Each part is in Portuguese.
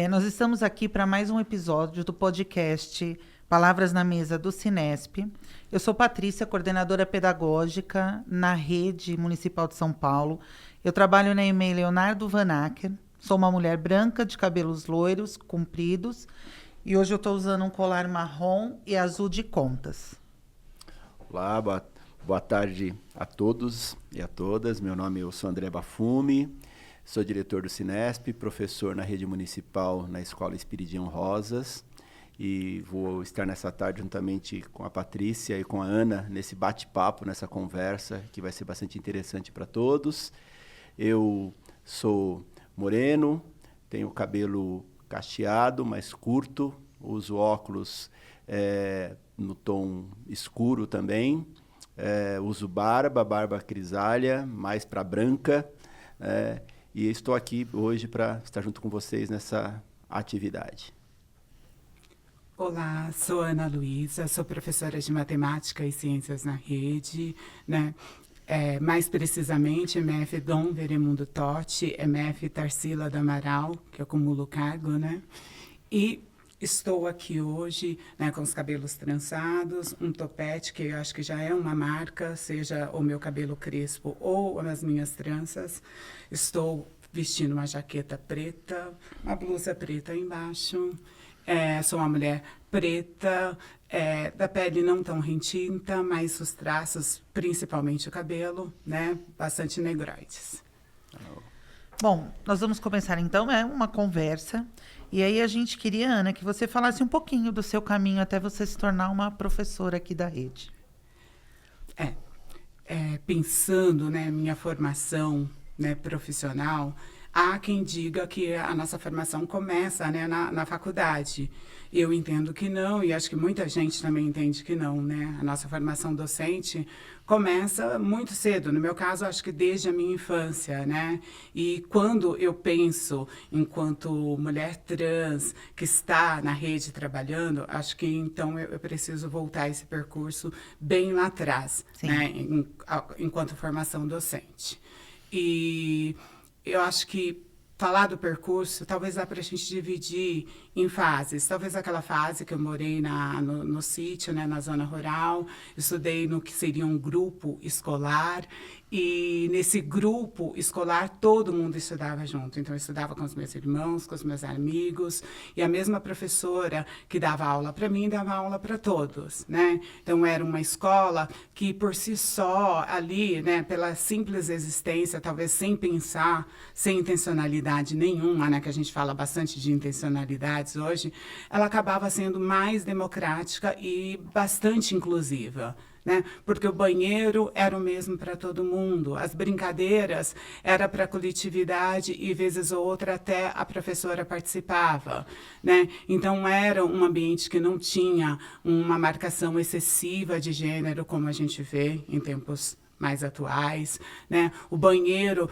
Nós estamos aqui para mais um episódio do podcast Palavras na Mesa do Cinesp. Eu sou Patrícia, coordenadora pedagógica na Rede Municipal de São Paulo. Eu trabalho na EMEI Leonardo Vanacker. Sou uma mulher branca de cabelos loiros, compridos, e hoje eu estou usando um colar marrom e azul de contas. Olá, boa tarde a todos e a todas. Meu nome eu sou André Bafumi, sou diretor do Cinesp, professor na Rede Municipal na Escola Espiridião Rosas, e vou estar nessa tarde juntamente com a Patrícia e com a Ana nesse bate-papo, nessa conversa que vai ser bastante interessante para todos. Eu sou moreno, tenho cabelo cacheado, mais curto, uso óculos no tom escuro também, uso barba grisalha, mais para branca, e estou aqui hoje para estar junto com vocês nessa atividade. Olá, sou Ana Luísa, sou professora de Matemática e Ciências na Rede, né? Mais precisamente, MF Dom Veremundo Totti, MF Tarsila do Amaral, que eu acumulo o cargo, né? E estou aqui hoje, né, com os cabelos trançados, um topete, que eu acho que já é uma marca, seja o meu cabelo crespo ou as minhas tranças. Estou vestindo uma jaqueta preta, uma blusa preta embaixo. Sou uma mulher preta, da pele não tão retinta, mas os traços, principalmente o cabelo, né, bastante negroides. Bom, nós vamos começar então, uma conversa. E aí a gente queria, Ana, que você falasse um pouquinho do seu caminho até você se tornar uma professora aqui da rede. Pensando, né, minha formação, né, profissional, há quem diga que a nossa formação começa, né, na faculdade. Eu entendo que não, e acho que muita gente também entende que não, né? A nossa formação docente começa muito cedo. No meu caso, acho que desde a minha infância, né? E quando eu penso, enquanto mulher trans que está na rede trabalhando, acho que então eu preciso voltar esse percurso bem lá atrás, né? Enquanto formação docente. E eu acho que falar do percurso, talvez dá para a gente dividir em fases. Talvez aquela fase que eu morei no sítio, né, na zona rural, estudei no que seria um grupo escolar, e nesse grupo escolar todo mundo estudava junto. Então eu estudava com os meus irmãos, com os meus amigos, e a mesma professora que dava aula para mim, dava aula para todos, né? Então era uma escola que por si só ali, né, pela simples existência, talvez sem pensar, sem intencionalidade nenhuma, né, que a gente fala bastante de intencionalidades hoje, ela acabava sendo mais democrática e bastante inclusiva, né? Porque o banheiro era o mesmo para todo mundo, as brincadeiras era para a coletividade e, vezes ou outra, até a professora participava, né? Então, era um ambiente que não tinha uma marcação excessiva de gênero, como a gente vê em tempos mais atuais, né? O banheiro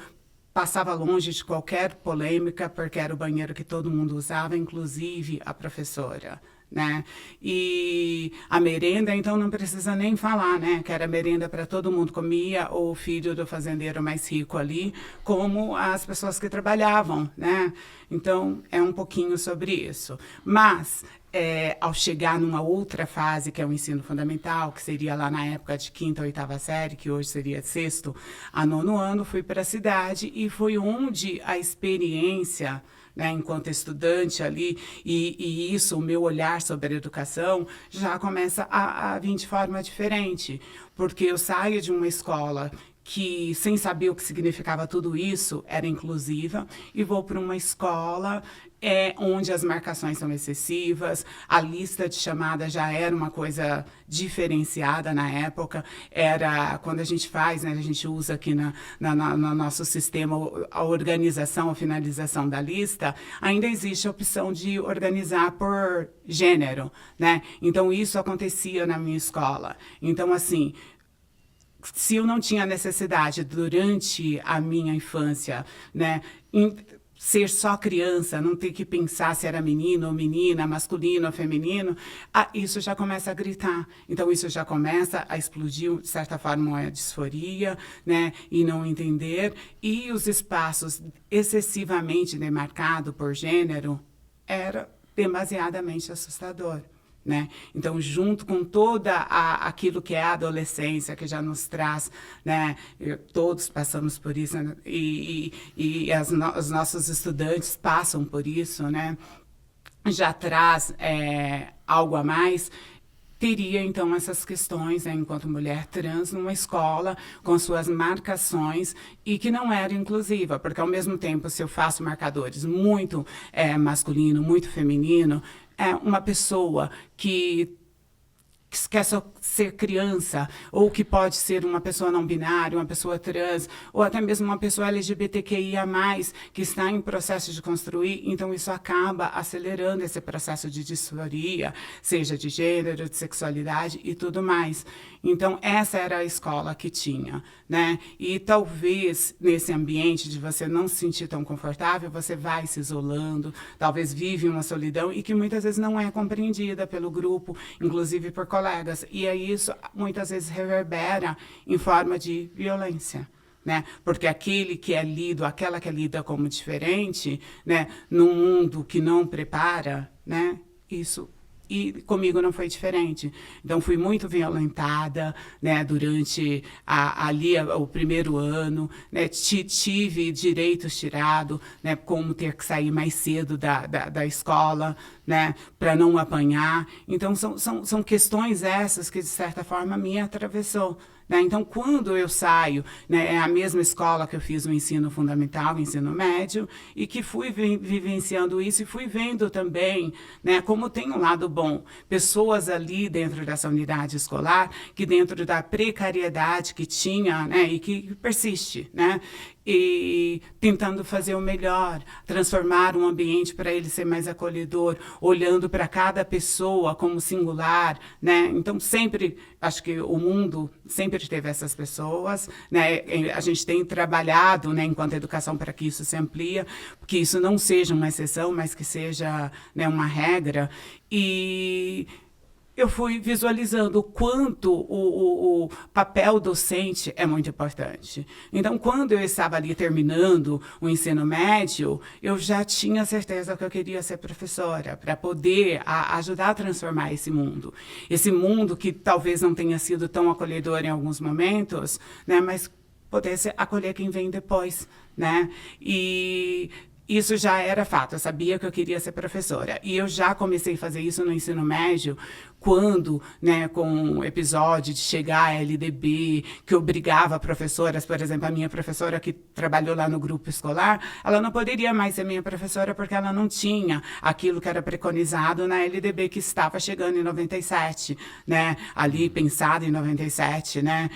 passava longe de qualquer polêmica, porque era o banheiro que todo mundo usava, inclusive a professora, né? E a merenda, então, não precisa nem falar, né? Que era merenda para todo mundo, comia o filho do fazendeiro mais rico ali, como as pessoas que trabalhavam, né? Então, é um pouquinho sobre isso. Mas, ao chegar numa outra fase, que é o ensino fundamental, que seria lá na época de 5ª ou 8ª série, que hoje seria 6º a 9º ano, fui para a cidade e foi onde a experiência, né, enquanto estudante ali, e isso, o meu olhar sobre a educação, já começa a vir de forma diferente, porque eu saio de uma escola que, sem saber o que significava tudo isso, era inclusiva, e vou para uma escola onde as marcações são excessivas, a lista de chamada já era uma coisa diferenciada na época, era quando a gente faz, né, a gente usa aqui no nosso sistema a organização, a finalização da lista, ainda existe a opção de organizar por gênero, né? Então, isso acontecia na minha escola. Então, assim, se eu não tinha necessidade durante a minha infância, né, ser só criança, não ter que pensar se era menino ou menina, masculino ou feminino, isso já começa a gritar. Então, isso já começa a explodir, de certa forma, a disforia, né? E não entender. E os espaços excessivamente demarcados por gênero, era demasiadamente assustador. Né? Então, junto com toda aquilo que é a adolescência, que já nos traz, né? Todos passamos por isso, né? E os nossos estudantes passam por isso, né? Já traz algo a mais. Teria, então, essas questões, né, enquanto mulher trans, numa escola, com suas marcações, e que não era inclusiva, porque, ao mesmo tempo, se eu faço marcadores muito masculino, muito feminino, uma pessoa que quer só ser criança, ou que pode ser uma pessoa não binária, uma pessoa trans, ou até mesmo uma pessoa LGBTQIA+, que está em processo de construir, então isso acaba acelerando esse processo de disforia, seja de gênero, de sexualidade e tudo mais. Então, essa era a escola que tinha, né? E talvez, nesse ambiente de você não se sentir tão confortável, você vai se isolando, talvez vive uma solidão, e que muitas vezes não é compreendida pelo grupo, inclusive por colegas. E aí isso muitas vezes reverbera em forma de violência. Né? Porque aquele que é lido, aquela que é lida como diferente, né? Num mundo que não prepara, né? Isso. E comigo não foi diferente. Então, fui muito violentada, né, durante o primeiro ano, né, tive direitos tirados, né, como ter que sair mais cedo da escola, né, para não apanhar. Então, são questões essas que, de certa forma, me atravessou. Né? Então, quando eu saio, né, é a mesma escola que eu fiz o ensino fundamental, o ensino médio, e que fui vivenciando isso e fui vendo também, né, como tem um lado bom. Pessoas ali dentro dessa unidade escolar, que dentro da precariedade que tinha, né, e que persiste, né, e tentando fazer o melhor, transformar um ambiente para ele ser mais acolhedor, olhando para cada pessoa como singular, né? Então, sempre, acho que o mundo sempre teve essas pessoas, né? A gente tem trabalhado, né, enquanto educação, para que isso se amplie, que isso não seja uma exceção, mas que seja, né, uma regra. E eu fui visualizando o quanto o papel docente é muito importante. Então, quando eu estava ali terminando o ensino médio, eu já tinha certeza que eu queria ser professora, para poder ajudar a transformar esse mundo. Esse mundo que talvez não tenha sido tão acolhedor em alguns momentos, né, mas pudesse acolher quem vem depois, né? E isso já era fato, eu sabia que eu queria ser professora. E eu já comecei a fazer isso no ensino médio, quando, né, com o episódio de chegar a LDB, que obrigava professoras, por exemplo, a minha professora que trabalhou lá no grupo escolar, ela não poderia mais ser minha professora porque ela não tinha aquilo que era preconizado na LDB, que estava chegando em 97, né, ali pensado em 97, né,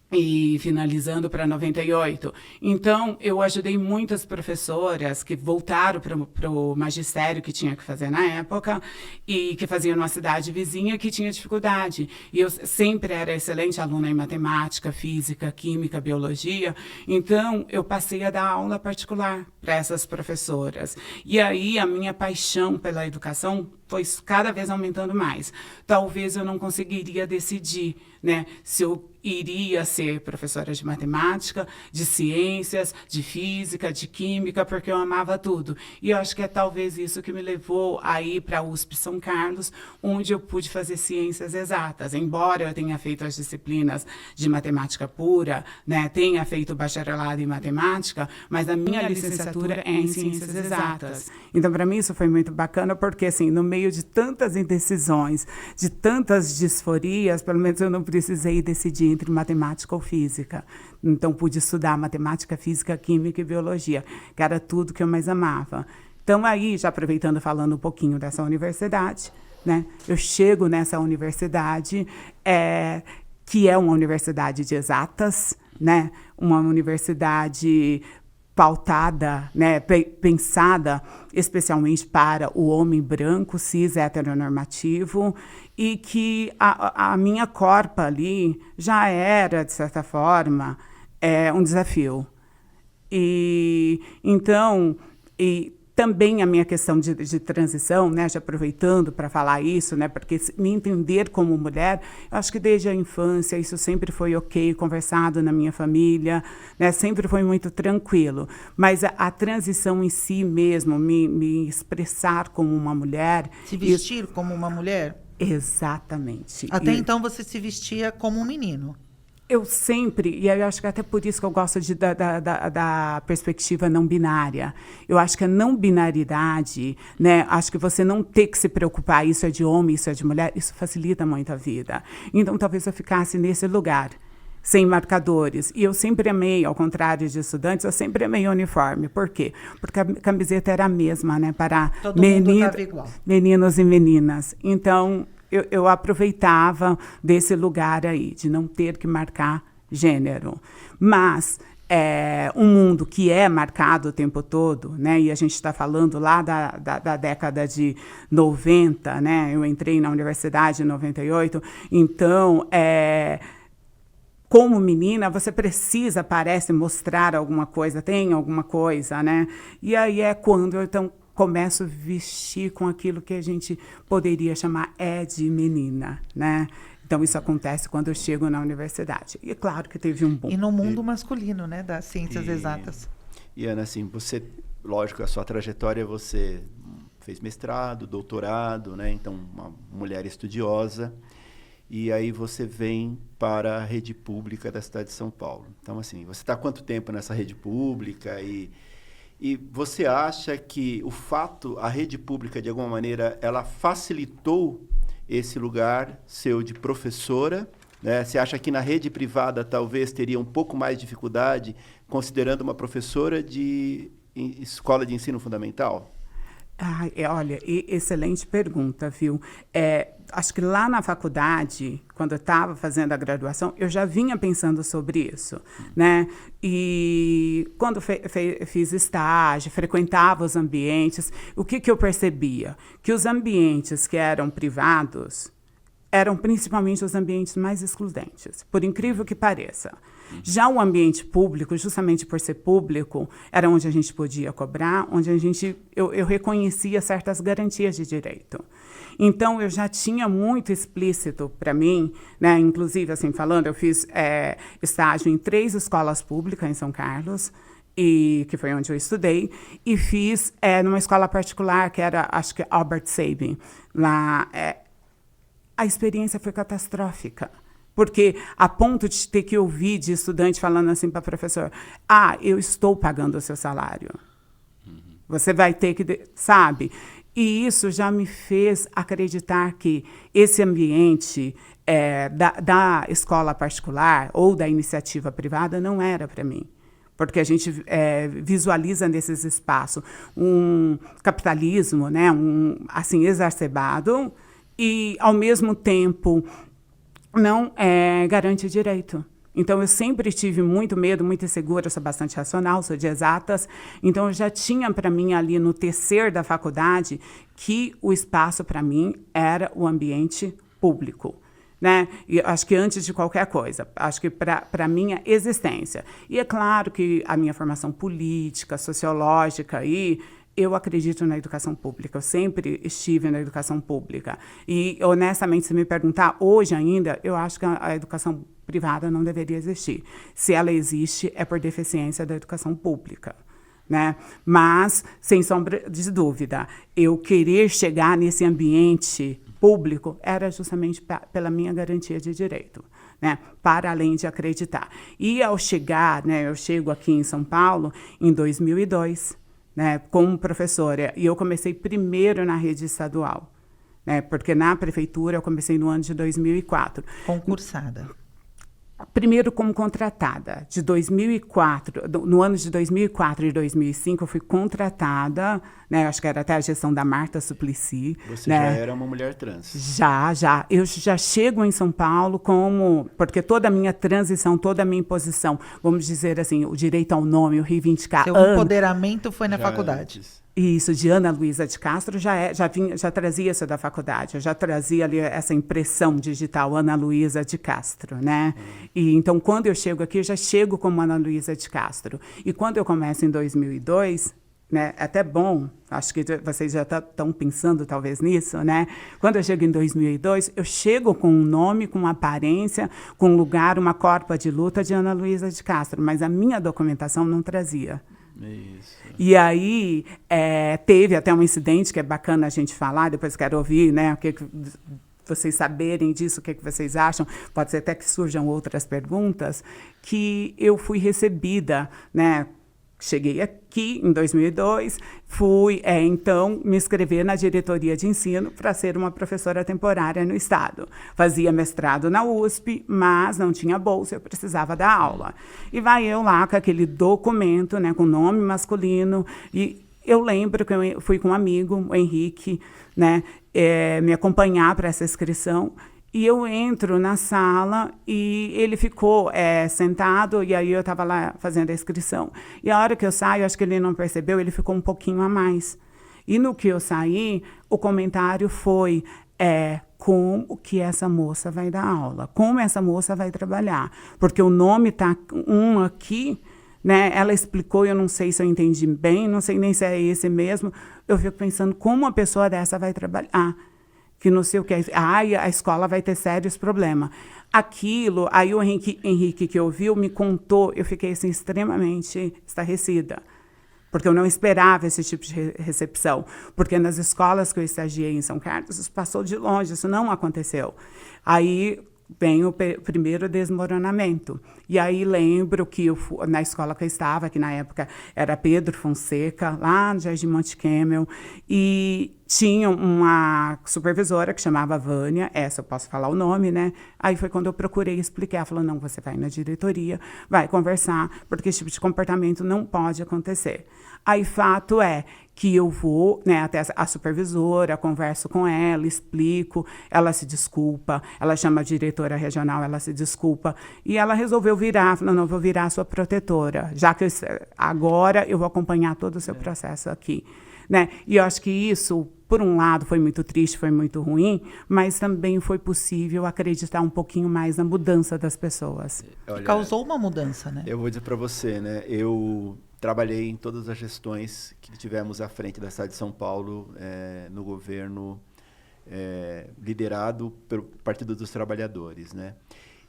e finalizando para 98. Então, eu ajudei muitas professoras que voltaram para o magistério que tinha que fazer na época e que faziam numa cidade vizinha que tinha dificuldade. E eu sempre era excelente aluna em matemática, física, química, biologia. Então, eu passei a dar aula particular para essas professoras. E aí, a minha paixão pela educação foi cada vez aumentando mais. Talvez eu não conseguiria decidir, né, se eu iria ser professora de matemática, de ciências, de física, de química, porque eu amava tudo. E eu acho que é talvez isso que me levou a ir para a USP São Carlos, onde eu pude fazer ciências exatas. Embora eu tenha feito as disciplinas de matemática pura, né, tenha feito bacharelado em matemática, mas a minha licenciatura é em ciências exatas. Então, para mim, isso foi muito bacana, porque, assim, no meio de tantas indecisões, de tantas disforias, pelo menos eu não precisei decidir entre matemática ou física. Então, pude estudar matemática, física, química e biologia, que era tudo que eu mais amava. Então, aí, já aproveitando, falando um pouquinho dessa universidade, né, eu chego nessa universidade, que é uma universidade de exatas, né, uma universidade pautada, né, pensada especialmente para o homem branco, cis, heteronormativo, e que a minha corpa ali já era, de certa forma, um desafio. E então, Também a minha questão de transição, né, já aproveitando para falar isso, né, porque me entender como mulher, eu acho que desde a infância isso sempre foi ok, conversado na minha família, né, sempre foi muito tranquilo. Mas a transição em si mesmo, me expressar como uma mulher... Se vestir como uma mulher? Exatamente. Até então você se vestia como um menino. Eu sempre, e eu acho que até por isso que eu gosto da perspectiva não binária. Eu acho que a não binaridade, né, acho que você não ter que se preocupar, isso é de homem, isso é de mulher, isso facilita muito a vida. Então, talvez eu ficasse nesse lugar, sem marcadores. E eu sempre amei, ao contrário de estudantes, eu sempre amei uniforme. Por quê? Porque a camiseta era a mesma, né, para meninos e meninas. Então... Eu aproveitava desse lugar aí, de não ter que marcar gênero. Mas um mundo que é marcado o tempo todo, né? E a gente está falando lá da década de 90, né? Eu entrei na universidade em 98, então... como menina, você precisa, parece, mostrar alguma coisa, tem alguma coisa, né? E aí é quando eu, então, começo a vestir com aquilo que a gente poderia chamar de menina, né? Então, isso acontece quando eu chego na universidade. E é claro que teve um boom. E no mundo masculino, né? Das ciências exatas. E, Ana, assim, você, lógico, a sua trajetória, você fez mestrado, doutorado, né? Então, uma mulher estudiosa. E aí você vem para a rede pública da cidade de São Paulo. Então, assim, você está há quanto tempo nessa rede pública e você acha que a rede pública, de alguma maneira, ela facilitou esse lugar seu de professora, né? Você acha que na rede privada talvez teria um pouco mais de dificuldade, considerando uma professora de escola de ensino fundamental? Olha, excelente pergunta, viu? Acho que lá na faculdade, quando eu estava fazendo a graduação, eu já vinha pensando sobre isso, né? E quando fiz estágio, frequentava os ambientes, o que eu percebia? Que os ambientes que eram privados eram principalmente os ambientes mais excludentes, por incrível que pareça. Já o ambiente público, justamente por ser público, era onde a gente podia cobrar, onde eu reconhecia certas garantias de direito. Então, eu já tinha muito explícito para mim, né? Inclusive, assim, falando, eu fiz estágio em 3 escolas públicas em São Carlos, que foi onde eu estudei, e fiz numa escola particular, que era, acho que, Albert Sabin. Lá, a experiência foi catastrófica. Porque a ponto de ter que ouvir de estudante falando assim para o professor, eu estou pagando o seu salário. Você vai ter que... Sabe? E isso já me fez acreditar que esse ambiente da escola particular ou da iniciativa privada não era para mim. Porque a gente visualiza nesses espaços um capitalismo, né, assim, exacerbado e, ao mesmo tempo, não garante direito. Então, eu sempre tive muito medo, muito insegura, eu sou bastante racional, sou de exatas. Então, eu já tinha para mim ali no terceiro da faculdade que o espaço para mim era o ambiente público. Né? E acho que antes de qualquer coisa, acho que para a minha existência. E é claro que a minha formação política, sociológica, eu acredito na educação pública, eu sempre estive na educação pública. E, honestamente, se me perguntar, hoje ainda, eu acho que a educação privada não deveria existir. Se ela existe, é por deficiência da educação pública. Né? Mas, sem sombra de dúvida, eu querer chegar nesse ambiente público era justamente pela minha garantia de direito, né? Para além de acreditar. E ao chegar, né, eu chego aqui em São Paulo em 2002, né, como professora, e eu comecei primeiro na rede estadual, né, porque na prefeitura eu comecei no ano de 2004. Concursada. Primeiro como contratada. De 2004, no ano de 2004 e 2005, eu fui contratada, né, acho que era até a gestão da Marta Suplicy. Você né? já era uma mulher trans? Já. Eu já chego em São Paulo porque toda a minha transição, toda a minha imposição, vamos dizer assim, o direito ao nome, o reivindicar... Seu empoderamento foi na faculdade. Antes. Isso, de Ana Luísa de Castro, já trazia isso da faculdade, eu já trazia ali essa impressão digital, Ana Luísa de Castro, né? E então, quando eu chego aqui, eu já chego como Ana Luísa de Castro. E quando eu começo em 2002, né, é até bom, acho que vocês já estão pensando talvez nisso, né? Quando eu chego em 2002, eu chego com um nome, com uma aparência, com um lugar, uma corpa de luta de Ana Luísa de Castro, mas a minha documentação não trazia. Isso. E aí teve até um incidente que é bacana a gente falar, depois quero ouvir, né, o que vocês saberem disso, o que vocês acham, pode ser até que surjam outras perguntas, que eu fui recebida, né, cheguei aqui em 2002, fui, então, me inscrever na diretoria de ensino para ser uma professora temporária no Estado. Fazia mestrado na USP, mas não tinha bolsa, eu precisava dar aula. E vai eu lá com aquele documento, né, com nome masculino, e eu lembro que eu fui com um amigo, o Henrique, né, me acompanhar para essa inscrição. E eu entro na sala e ele ficou sentado, e aí eu estava lá fazendo a inscrição. E a hora que eu saio, acho que ele não percebeu, ele ficou um pouquinho a mais. E no que eu saí, o comentário foi como que essa moça vai dar aula, como essa moça vai trabalhar. Porque o nome está aqui, né? Ela explicou, eu não sei se eu entendi bem, não sei nem se é esse mesmo. Eu fico pensando como uma pessoa dessa vai trabalhar. Que não sei o que, a escola vai ter sérios problemas. Aquilo, aí o Henrique que ouviu, me contou, eu fiquei assim, extremamente estarrecida, porque eu não esperava esse tipo de recepção, porque nas escolas que eu estagiei em São Carlos, isso passou de longe, isso não aconteceu. Aí vem o primeiro desmoronamento. E aí lembro que na escola que eu estava, que na época era Pedro Fonseca, lá no Jardim Monte Camel, e tinha uma supervisora que chamava Vânia, essa eu posso falar o nome, né? Aí foi quando eu procurei explicar, ela falou, não, você vai na diretoria, vai conversar, porque esse tipo de comportamento não pode acontecer. Aí fato é que eu vou, né, até a supervisora, converso com ela, explico, ela se desculpa, ela chama a diretora regional, ela se desculpa, e ela resolveu virar, falou, não, vou virar a sua protetora, já que agora eu vou acompanhar todo o seu processo aqui. Né? E eu acho que isso, por um lado, foi muito triste, foi muito ruim, mas também foi possível acreditar um pouquinho mais na mudança das pessoas. Olha, causou uma mudança, né? Eu vou dizer para você, né? Eu trabalhei em todas as gestões que tivemos à frente da cidade de São Paulo, no governo liderado pelo Partido dos Trabalhadores, né?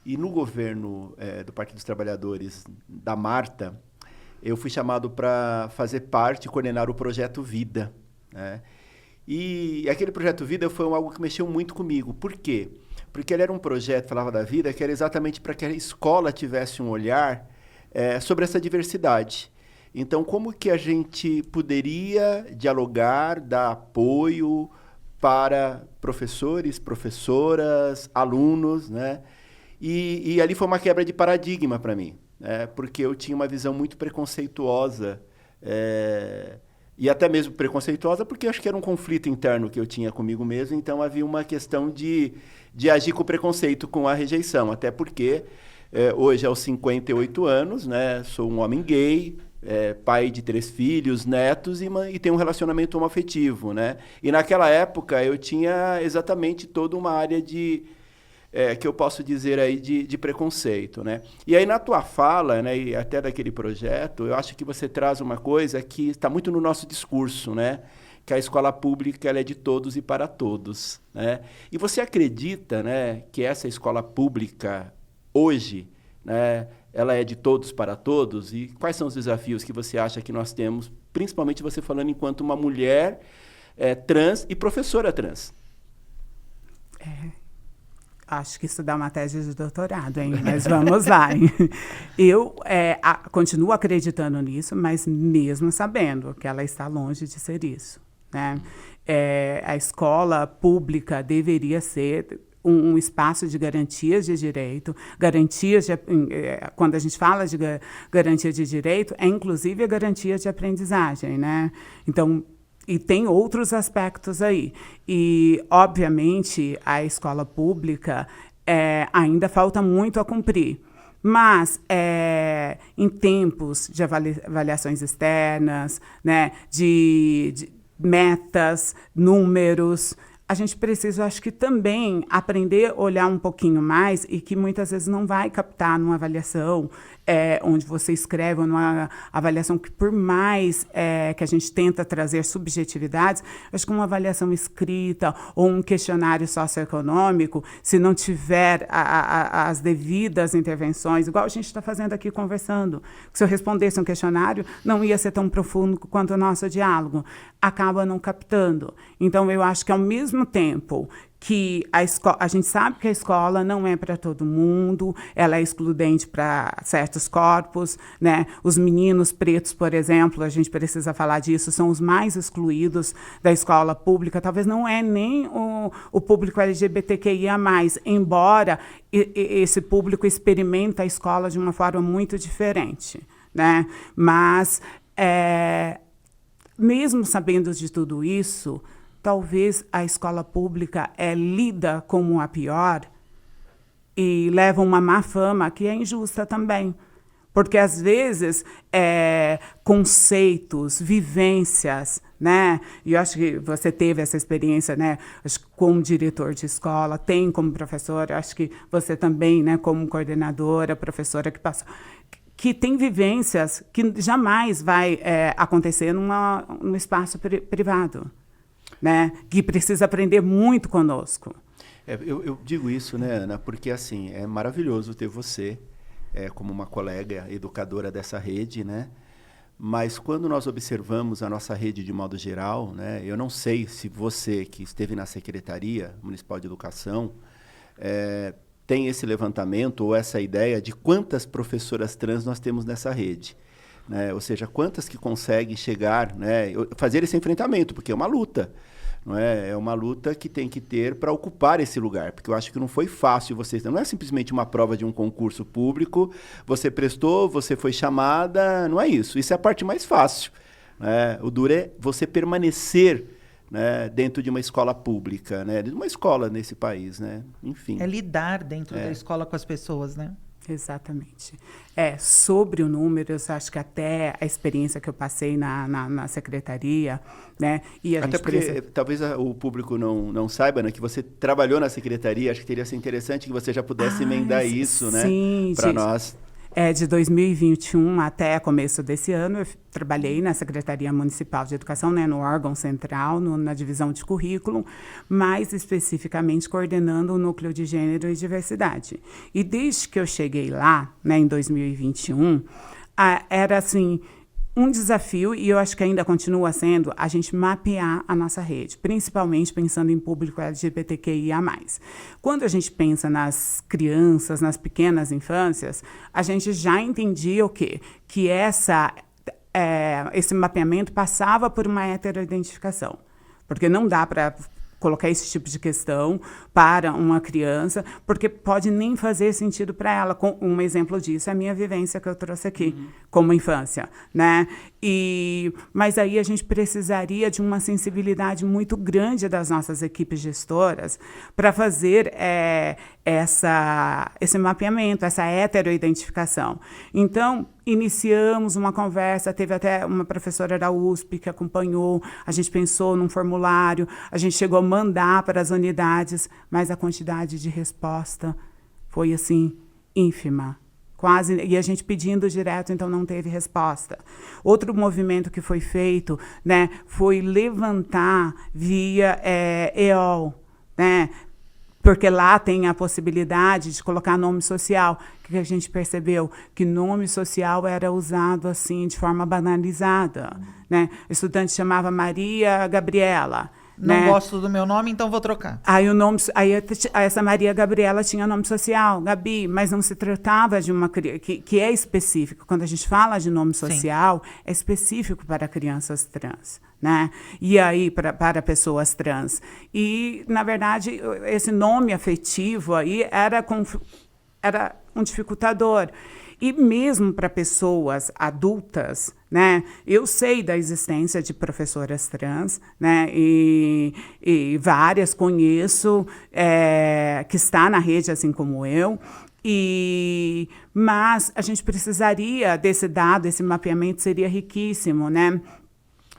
E no governo do Partido dos Trabalhadores da Marta, eu fui chamado para fazer parte e coordenar o Projeto Vida, né? E aquele Projeto Vida foi algo que mexeu muito comigo. Por quê? Porque ele era um projeto, falava da vida, que era exatamente para que a escola tivesse um olhar sobre essa diversidade. Então, como que a gente poderia dialogar, dar apoio para professores, professoras, alunos, né? E ali foi uma quebra de paradigma para mim. Porque eu tinha uma visão muito preconceituosa, e até mesmo preconceituosa, porque acho que era um conflito interno que eu tinha comigo mesmo, então havia uma questão de agir com preconceito, com a rejeição, até porque hoje, aos 58 anos, né, sou um homem gay, pai de 3 filhos, netos, e tenho um relacionamento homoafetivo, né? E naquela época eu tinha exatamente toda uma área que eu posso dizer aí de preconceito, né? E aí na tua fala, né, e até daquele projeto, eu acho que você traz uma coisa que está muito no nosso discurso, né? Que a escola pública ela é de todos e para todos, né? E você acredita, né, que essa escola pública hoje, né, ela é de todos para todos? E quais são os desafios que você acha que nós temos, principalmente você falando enquanto uma mulher trans e professora trans? Acho que isso dá uma tese de doutorado, hein? Mas vamos lá. Hein? Eu continuo acreditando nisso, mas mesmo sabendo que ela está longe de ser isso, né? A escola pública deveria ser um espaço de garantias de direito, quando a gente fala de garantia de direito, inclusive a garantia de aprendizagem, né? Então, e tem outros aspectos aí. E, obviamente, a escola pública ainda falta muito a cumprir. Mas, em tempos de avaliações externas, né, de metas, números, a gente precisa, acho que também aprender a olhar um pouquinho mais e que muitas vezes não vai captar numa avaliação onde você escreve, numa avaliação que, por mais que a gente tenta trazer subjetividades, acho que uma avaliação escrita ou um questionário socioeconômico, se não tiver as devidas intervenções, igual a gente está fazendo aqui conversando, se eu respondesse um questionário, não ia ser tão profundo quanto o nosso diálogo, acaba não captando. Então, eu acho que, ao mesmo tempo que a gente sabe que a escola não é para todo mundo, ela é excludente para certos corpos, né? Os meninos pretos, por exemplo, a gente precisa falar disso, são os mais excluídos da escola pública, talvez não é nem o público LGBTQIA+, embora esse público experimenta a escola de uma forma muito diferente, né? Mas, mesmo sabendo de tudo isso, talvez a escola pública é lida como a pior e leva uma má fama que é injusta também. Porque, às vezes, conceitos, vivências, né? E eu acho que você teve essa experiência, né? Acho que como diretor de escola, tem como professora, acho que você também, né? Como coordenadora, professora que passa... que tem vivências que jamais vai acontecer no espaço privado. Né, que precisa aprender muito conosco. Eu digo isso, né, Ana, porque assim, é maravilhoso ter você como uma colega educadora dessa rede, né? Mas quando nós observamos a nossa rede de modo geral, né, eu não sei se você que esteve na Secretaria Municipal de Educação tem esse levantamento ou essa ideia de quantas professoras trans nós temos nessa rede. Né? Ou seja, quantas que conseguem chegar, né, fazer esse enfrentamento, porque é uma luta. Não é? É uma luta que tem que ter para ocupar esse lugar, porque eu acho que não foi fácil vocês. Não é simplesmente uma prova de um concurso público, você prestou, você foi chamada, não é isso. Isso é a parte mais fácil. Né? O duro é você permanecer, né, dentro de uma escola pública, né, de uma escola nesse país, né? Enfim. É lidar dentro da escola com as pessoas, né? Exatamente. Sobre o número, eu acho que até a experiência que eu passei na secretaria, né? E a até gente porque talvez o público não saiba, né, que você trabalhou na secretaria, acho que teria sido interessante que você já pudesse emendar isso, né? Sim, para nós. De 2021 até começo desse ano, eu trabalhei na Secretaria Municipal de Educação, né, no órgão central, na divisão de currículo, mais especificamente coordenando o núcleo de gênero e diversidade. E desde que eu cheguei lá, né, em 2021, era assim... um desafio, e eu acho que ainda continua sendo, a gente mapear a nossa rede, principalmente pensando em público LGBTQIA+. Quando a gente pensa nas crianças, nas pequenas infâncias, a gente já entendia o quê? Que esse mapeamento passava por uma heteroidentificação. Porque não dá para colocar esse tipo de questão para uma criança, porque pode nem fazer sentido para ela. Um exemplo disso é a minha vivência que eu trouxe aqui, como infância, né? Mas aí a gente precisaria de uma sensibilidade muito grande das nossas equipes gestoras para fazer esse mapeamento, essa heteroidentificação. Então, iniciamos uma conversa, teve até uma professora da USP que acompanhou, a gente pensou num formulário, a gente chegou a mandar para as unidades, mas a quantidade de resposta foi, assim, ínfima. Quase, e a gente pedindo direto, então não teve resposta. Outro movimento que foi feito, né, foi levantar via EOL, né, porque lá tem a possibilidade de colocar nome social, que a gente percebeu que nome social era usado assim de forma banalizada, né? O estudante chamava Maria Gabriela. Não gosto do meu nome, então vou trocar. Aí essa Maria Gabriela tinha nome social, Gabi, mas não se tratava de uma criança que é específico. Quando a gente fala de nome social, sim, é específico para crianças trans, né? E aí para pessoas trans. E, na verdade, esse nome afetivo aí era um dificultador. E mesmo para pessoas adultas, né? Eu sei da existência de professoras trans, né? E várias conheço, que está na rede, assim como eu. Mas a gente precisaria desse dado, esse mapeamento seria riquíssimo, né?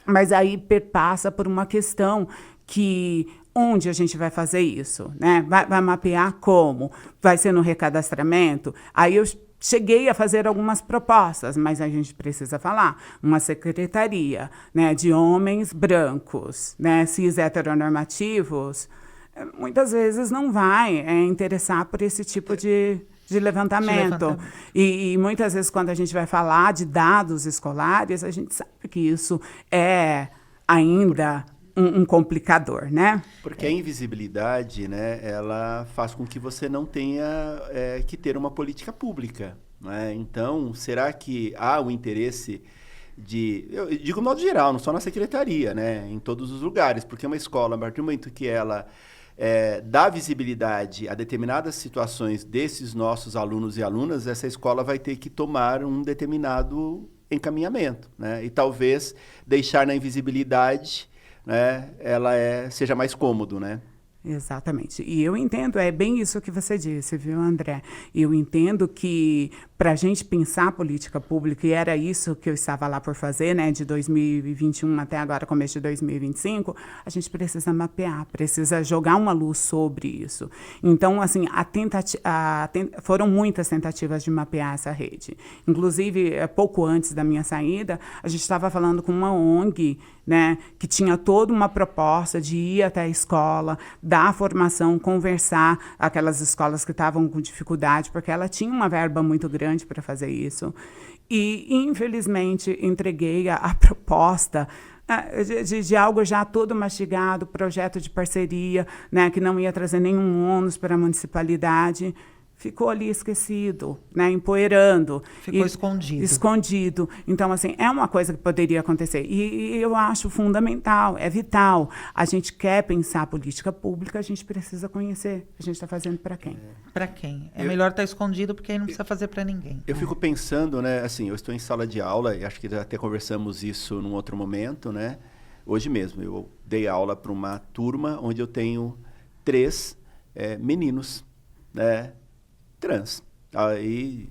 Mas aí perpassa por uma questão que... onde a gente vai fazer isso, né? Vai mapear como? Vai ser no recadastramento? Aí eu cheguei a fazer algumas propostas, mas a gente precisa falar. Uma secretaria, né, de homens brancos, né, cis heteronormativos, muitas vezes não vai interessar por esse tipo de levantamento. E muitas vezes, quando a gente vai falar de dados escolares, a gente sabe que isso é ainda um complicador, né? Porque a invisibilidade, né, ela faz com que você não tenha que ter uma política pública, né? Então, será que há o interesse de... Eu digo de modo geral, não só na secretaria, né? Em todos os lugares, porque uma escola, a partir do momento que ela dá visibilidade a determinadas situações desses nossos alunos e alunas, essa escola vai ter que tomar um determinado encaminhamento, né? E talvez deixar na invisibilidade, né, ela seja mais cômodo, né? Exatamente. E eu entendo, é bem isso que você disse, viu, André? Eu entendo que para a gente pensar a política pública, e era isso que eu estava lá por fazer, né, de 2021 até agora, começo de 2025, a gente precisa mapear, precisa jogar uma luz sobre isso. Então, assim, foram muitas tentativas de mapear essa rede. Inclusive, pouco antes da minha saída, a gente estava falando com uma ONG, né, que tinha toda uma proposta de ir até a escola, dar formação, conversar aquelas escolas que estavam com dificuldade, porque ela tinha uma verba muito grande para fazer isso. E, infelizmente, entreguei a proposta de algo já todo mastigado, projeto de parceria, né, que não ia trazer nenhum ônus para a municipalidade. Ficou ali esquecido, né, empoeirando. Ficou escondido. Escondido. Então, assim, é uma coisa que poderia acontecer. E eu acho fundamental, é vital. A gente quer pensar política pública, a gente precisa conhecer. A gente está fazendo para quem? Para quem? É melhor estar escondido, porque aí não precisa fazer para ninguém. Eu fico pensando, né, assim, eu estou em sala de aula, e acho que até conversamos isso num outro momento, né? Hoje mesmo, eu dei aula para uma turma onde eu tenho 3 meninos, né? Trans. Aí,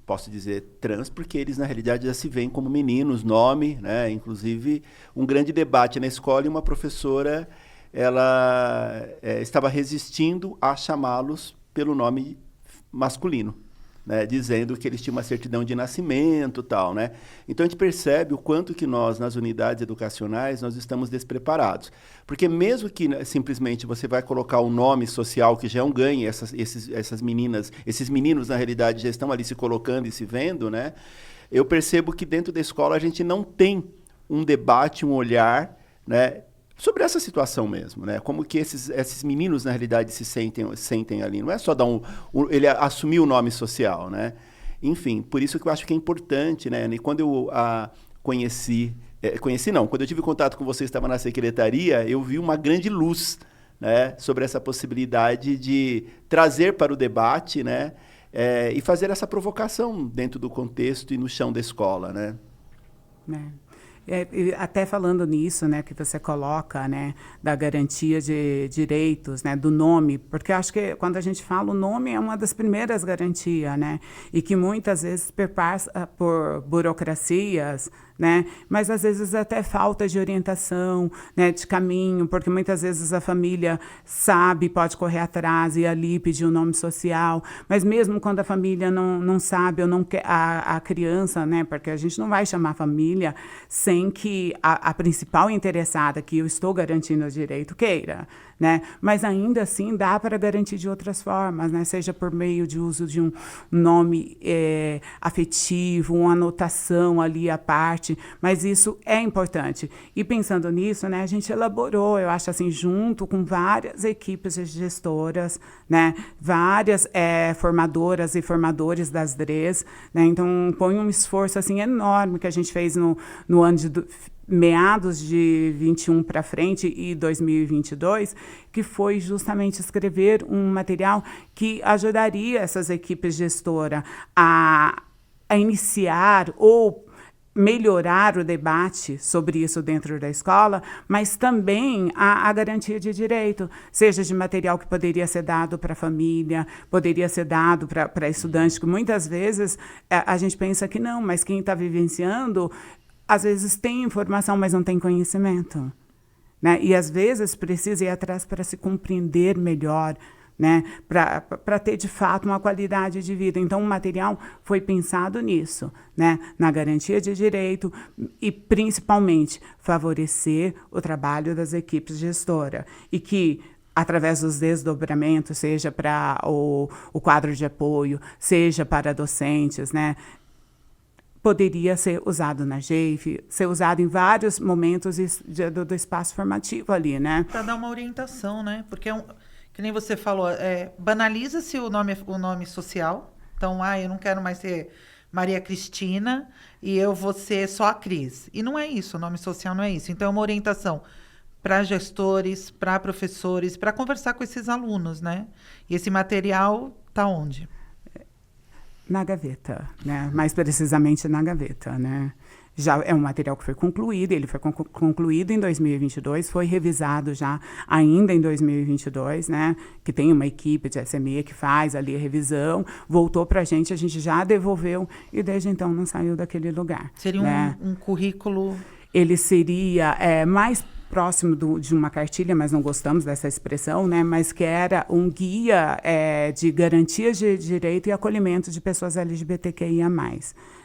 posso dizer trans, porque eles, na realidade, já se veem como meninos, nome, né? Inclusive, um grande debate na escola e uma professora, ela estava resistindo a chamá-los pelo nome masculino, né? Dizendo que eles tinham uma certidão de nascimento, tal, né? Então, a gente percebe o quanto que nós, nas unidades educacionais, nós estamos despreparados. Porque mesmo que simplesmente você vai colocar um nome social, que já é um ganho, essas meninas, esses meninos, na realidade, já estão ali se colocando e se vendo, né? Eu percebo que dentro da escola a gente não tem um debate, um olhar, né, sobre essa situação mesmo, né? Como que esses meninos, na realidade, se sentem ali. Não é só dar ele assumir o nome social, né? Enfim, por isso que eu acho que é importante, né? E quando eu conheci não, quando eu tive contato com você, estava na secretaria, eu vi uma grande luz, né, sobre essa possibilidade de trazer para o debate, né, e fazer essa provocação dentro do contexto e no chão da escola, né? Até falando nisso, né, que você coloca, né, da garantia de direitos, né, do nome, porque eu acho que quando a gente fala o nome é uma das primeiras garantias, né, e que muitas vezes perpassa por burocracias, né, mas às vezes até falta de orientação, né, de caminho, porque muitas vezes a família sabe, pode correr atrás e ali pedir o nome social, mas mesmo quando a família não sabe ou não quer, a criança, né, porque a gente não vai chamar a família sem que a principal interessada, que eu estou garantindo o direito, queira, né? Mas ainda assim dá para garantir de outras formas, né? Seja por meio de uso de um nome afetivo, uma anotação ali à parte, mas isso é importante. E pensando nisso, né, a gente elaborou, eu acho assim, junto com várias equipes de gestoras, né, várias formadoras e formadores das DREs, né? Então põe um esforço assim enorme que a gente fez no ano de meados de 21 para frente e 2022, que foi justamente escrever um material que ajudaria essas equipes gestoras a iniciar ou melhorar o debate sobre isso dentro da escola, mas também a garantia de direito, seja de material que poderia ser dado para a família, poderia ser dado para estudantes, que muitas vezes a gente pensa que não, mas quem está vivenciando às vezes tem informação, mas não tem conhecimento, né? E às vezes precisa ir atrás para se compreender melhor, né, para ter, de fato, uma qualidade de vida. Então, o material foi pensado nisso, né, na garantia de direito e, principalmente, favorecer o trabalho das equipes gestoras. E que, através dos desdobramentos, seja para o quadro de apoio, seja para docentes, né, poderia ser usado na GEIF, ser usado em vários momentos do espaço formativo ali, né? Para dar uma orientação, né? Porque, que nem você falou, banaliza-se o nome social. Então, eu não quero mais ser Maria Cristina e eu vou ser só a Cris. E não é isso, o nome social não é isso. Então, é uma orientação para gestores, para professores, para conversar com esses alunos, né? E esse material está onde? Na gaveta, né? Mais precisamente na gaveta, né? Já é um material que foi concluído, ele foi concluído em 2022, foi revisado já ainda em 2022, né? Que tem uma equipe de SME que faz ali a revisão, voltou para a gente já devolveu e desde então não saiu daquele lugar. Seria, né, um currículo... Ele seria mais próximo de uma cartilha, mas não gostamos dessa expressão, né? Mas que era um guia de garantias de direito e acolhimento de pessoas LGBTQIA+.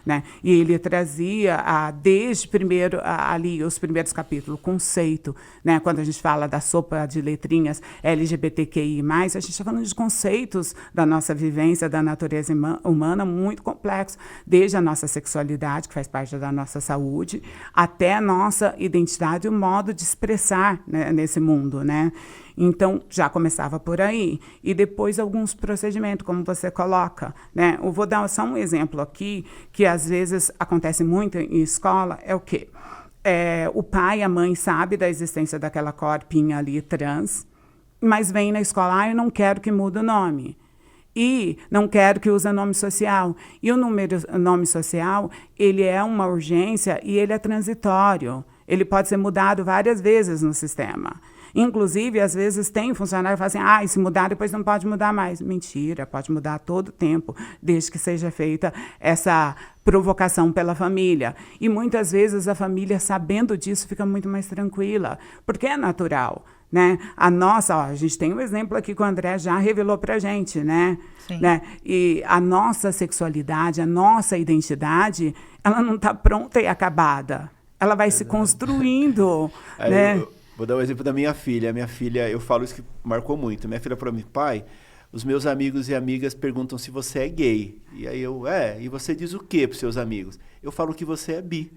Né? E ele trazia, desde primeiro, ali, os primeiros capítulos, conceito, né? Quando a gente fala da sopa de letrinhas LGBTQI+, a gente está falando de conceitos da nossa vivência, da natureza humana, muito complexos, desde a nossa sexualidade, que faz parte da nossa saúde, até a nossa identidade e o modo de expressar, né, nesse mundo, né? Então, já começava por aí. E depois alguns procedimentos, como você coloca, né? Eu vou dar só um exemplo aqui, que às vezes acontece muito em escola, é o quê? O pai e a mãe sabem da existência daquela corpinha ali trans, mas vem na escola, eu não quero que mude o nome. E não quero que use nome social. E o nome social, ele é uma urgência e ele é transitório. Ele pode ser mudado várias vezes no sistema. Inclusive, às vezes, tem funcionário que fala assim, se mudar, depois não pode mudar mais. Mentira, pode mudar a todo tempo, desde que seja feita essa provocação pela família. E muitas vezes a família, sabendo disso, fica muito mais tranquila, porque é natural. Né? A gente tem um exemplo aqui que o André já revelou para a gente, né? Sim. Né? E a nossa sexualidade, a nossa identidade, ela não está pronta e acabada. Ela vai se construindo, né? Vou dar um exemplo da minha filha. Minha filha, eu falo isso que marcou muito. Minha filha falou para mim, pai, os meus amigos e amigas perguntam se você é gay. E aí e você diz o quê para os seus amigos? Eu falo que você é bi.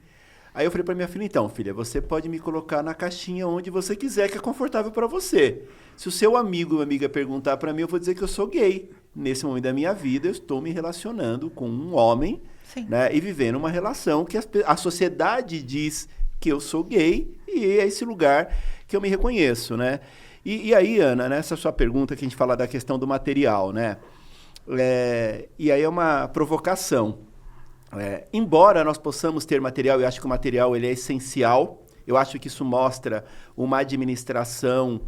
Aí eu falei para minha filha, então, filha, você pode me colocar na caixinha onde você quiser, que é confortável para você. Se o seu amigo ou amiga perguntar para mim, eu vou dizer que eu sou gay. Nesse momento da minha vida, eu estou me relacionando com um homem, né, e vivendo uma relação que a sociedade diz que eu sou gay e é esse lugar que eu me reconheço, né? E aí, Ana, nessa sua pergunta que a gente fala da questão do material, né? E aí é uma provocação. Embora nós possamos ter material, eu acho que o material ele é essencial, eu acho que isso mostra uma administração,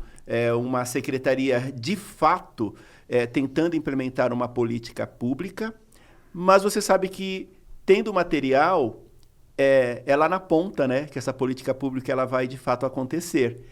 uma secretaria de fato tentando implementar uma política pública, mas você sabe que tendo material é lá na ponta, né, que essa política pública ela vai de fato acontecer.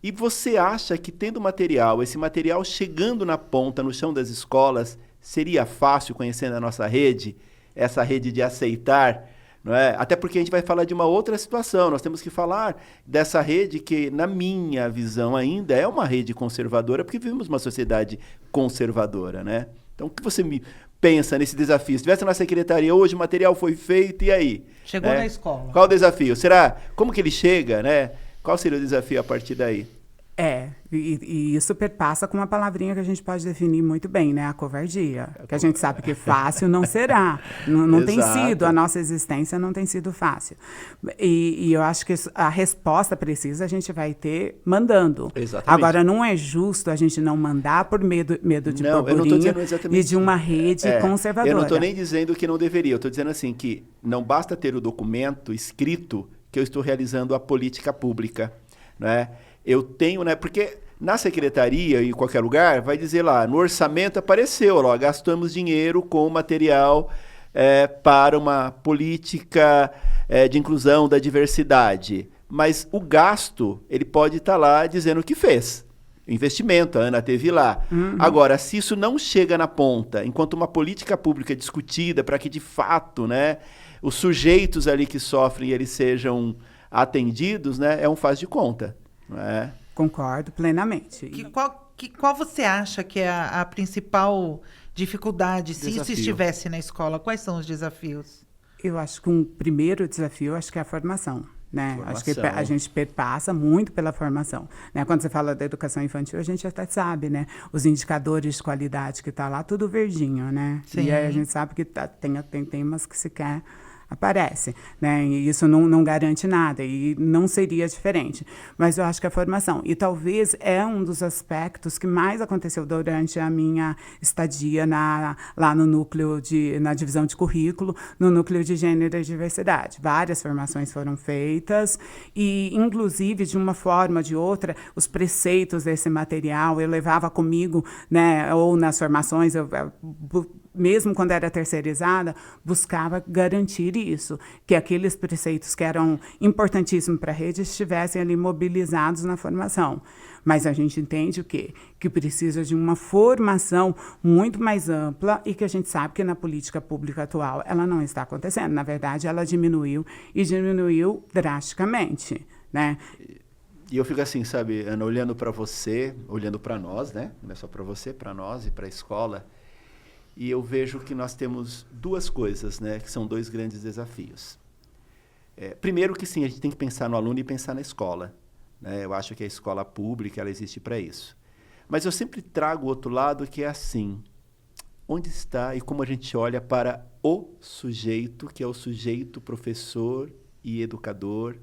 E você acha que tendo material, esse material chegando na ponta, no chão das escolas, seria fácil, conhecendo a nossa rede, essa rede de aceitar, não é? Até porque a gente vai falar de uma outra situação, nós temos que falar dessa rede que, na minha visão ainda, é uma rede conservadora, porque vivemos uma sociedade conservadora, né? Então, o que você me pensa nesse desafio? Se estivesse na secretaria hoje, o material foi feito, e aí? Chegou na escola. Qual o desafio? Como que ele chega, né? Qual seria o desafio a partir daí? E isso perpassa com uma palavrinha que a gente pode definir muito bem, né? A covardia. Que a gente sabe que fácil não será. Não tem sido, a nossa existência não tem sido fácil. E eu acho que a resposta precisa a gente vai ter mandando. Exatamente. Agora, não é justo a gente não mandar por medo de burburinho e de uma rede conservadora. Eu não estou nem dizendo que não deveria, eu estou dizendo assim que não basta ter o documento escrito que eu estou realizando a política pública, né? Eu tenho, né? Porque na secretaria e em qualquer lugar vai dizer lá, no orçamento apareceu, ó, gastamos dinheiro com material para uma política de inclusão da diversidade. Mas o gasto, ele pode estar lá dizendo o que fez, investimento, a Ana teve lá. Agora, se isso não chega na ponta, enquanto uma política pública é discutida para que, de fato, né, os sujeitos ali que sofrem eles sejam atendidos, né, é um faz de conta. Não é? Concordo plenamente. Qual você acha que é a principal dificuldade se isso Desafio. estivesse na escola? Quais são os desafios? Eu acho que um primeiro desafio, acho que é a formação. Né? Acho que Formação. a gente perpassa muito pela formação. Né? Quando você fala da educação infantil, a gente até sabe, né? Os indicadores de qualidade que está lá, tudo verdinho, né? Sim. E aí a gente sabe que tem temas que sequer aparece, né? E isso não garante nada, e não seria diferente. Mas eu acho que a formação, e talvez é um dos aspectos que mais aconteceu durante a minha estadia lá no núcleo, na divisão de currículo, no núcleo de gênero e diversidade. Várias formações foram feitas, e inclusive, de uma forma ou de outra, os preceitos desse material eu levava comigo, né? Ou nas formações, mesmo quando era terceirizada, buscava garantir isso, que aqueles preceitos que eram importantíssimos para a rede estivessem ali mobilizados na formação. Mas a gente entende o quê? Que precisa de uma formação muito mais ampla e que a gente sabe que na política pública atual ela não está acontecendo. Na verdade, ela diminuiu e diminuiu drasticamente, né? E eu fico assim, sabe, Ana, olhando para você, olhando para nós, né? Não é só para você, para nós e para a escola. E eu vejo que nós temos duas coisas, né, que são dois grandes desafios. Primeiro que sim, a gente tem que pensar no aluno e pensar na escola. Né? Eu acho que a escola pública ela existe para isso. Mas eu sempre trago o outro lado que é assim, onde está e como a gente olha para o sujeito, que é o sujeito professor e educador,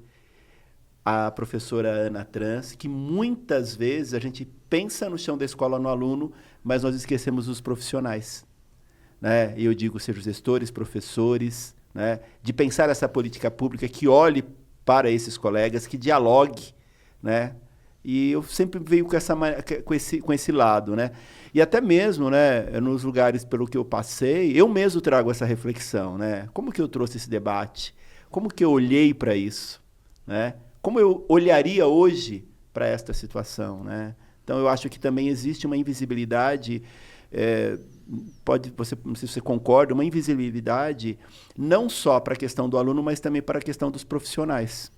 a professora Ana Trans, que muitas vezes a gente pensa no chão da escola, no aluno, mas nós esquecemos os profissionais. Né? Eu digo, seja os gestores, professores, né? De pensar essa política pública que olhe para esses colegas, que dialogue, né? E eu sempre venho com esse lado, né? E até mesmo, né, nos lugares pelo que eu passei, eu mesmo trago essa reflexão, né? Como que eu trouxe esse debate? Como que eu olhei para isso? Né? Como eu olharia hoje para esta situação, né? Então, eu acho que também existe uma invisibilidade, não sei se você concorda, uma invisibilidade não só para a questão do aluno, mas também para a questão dos profissionais.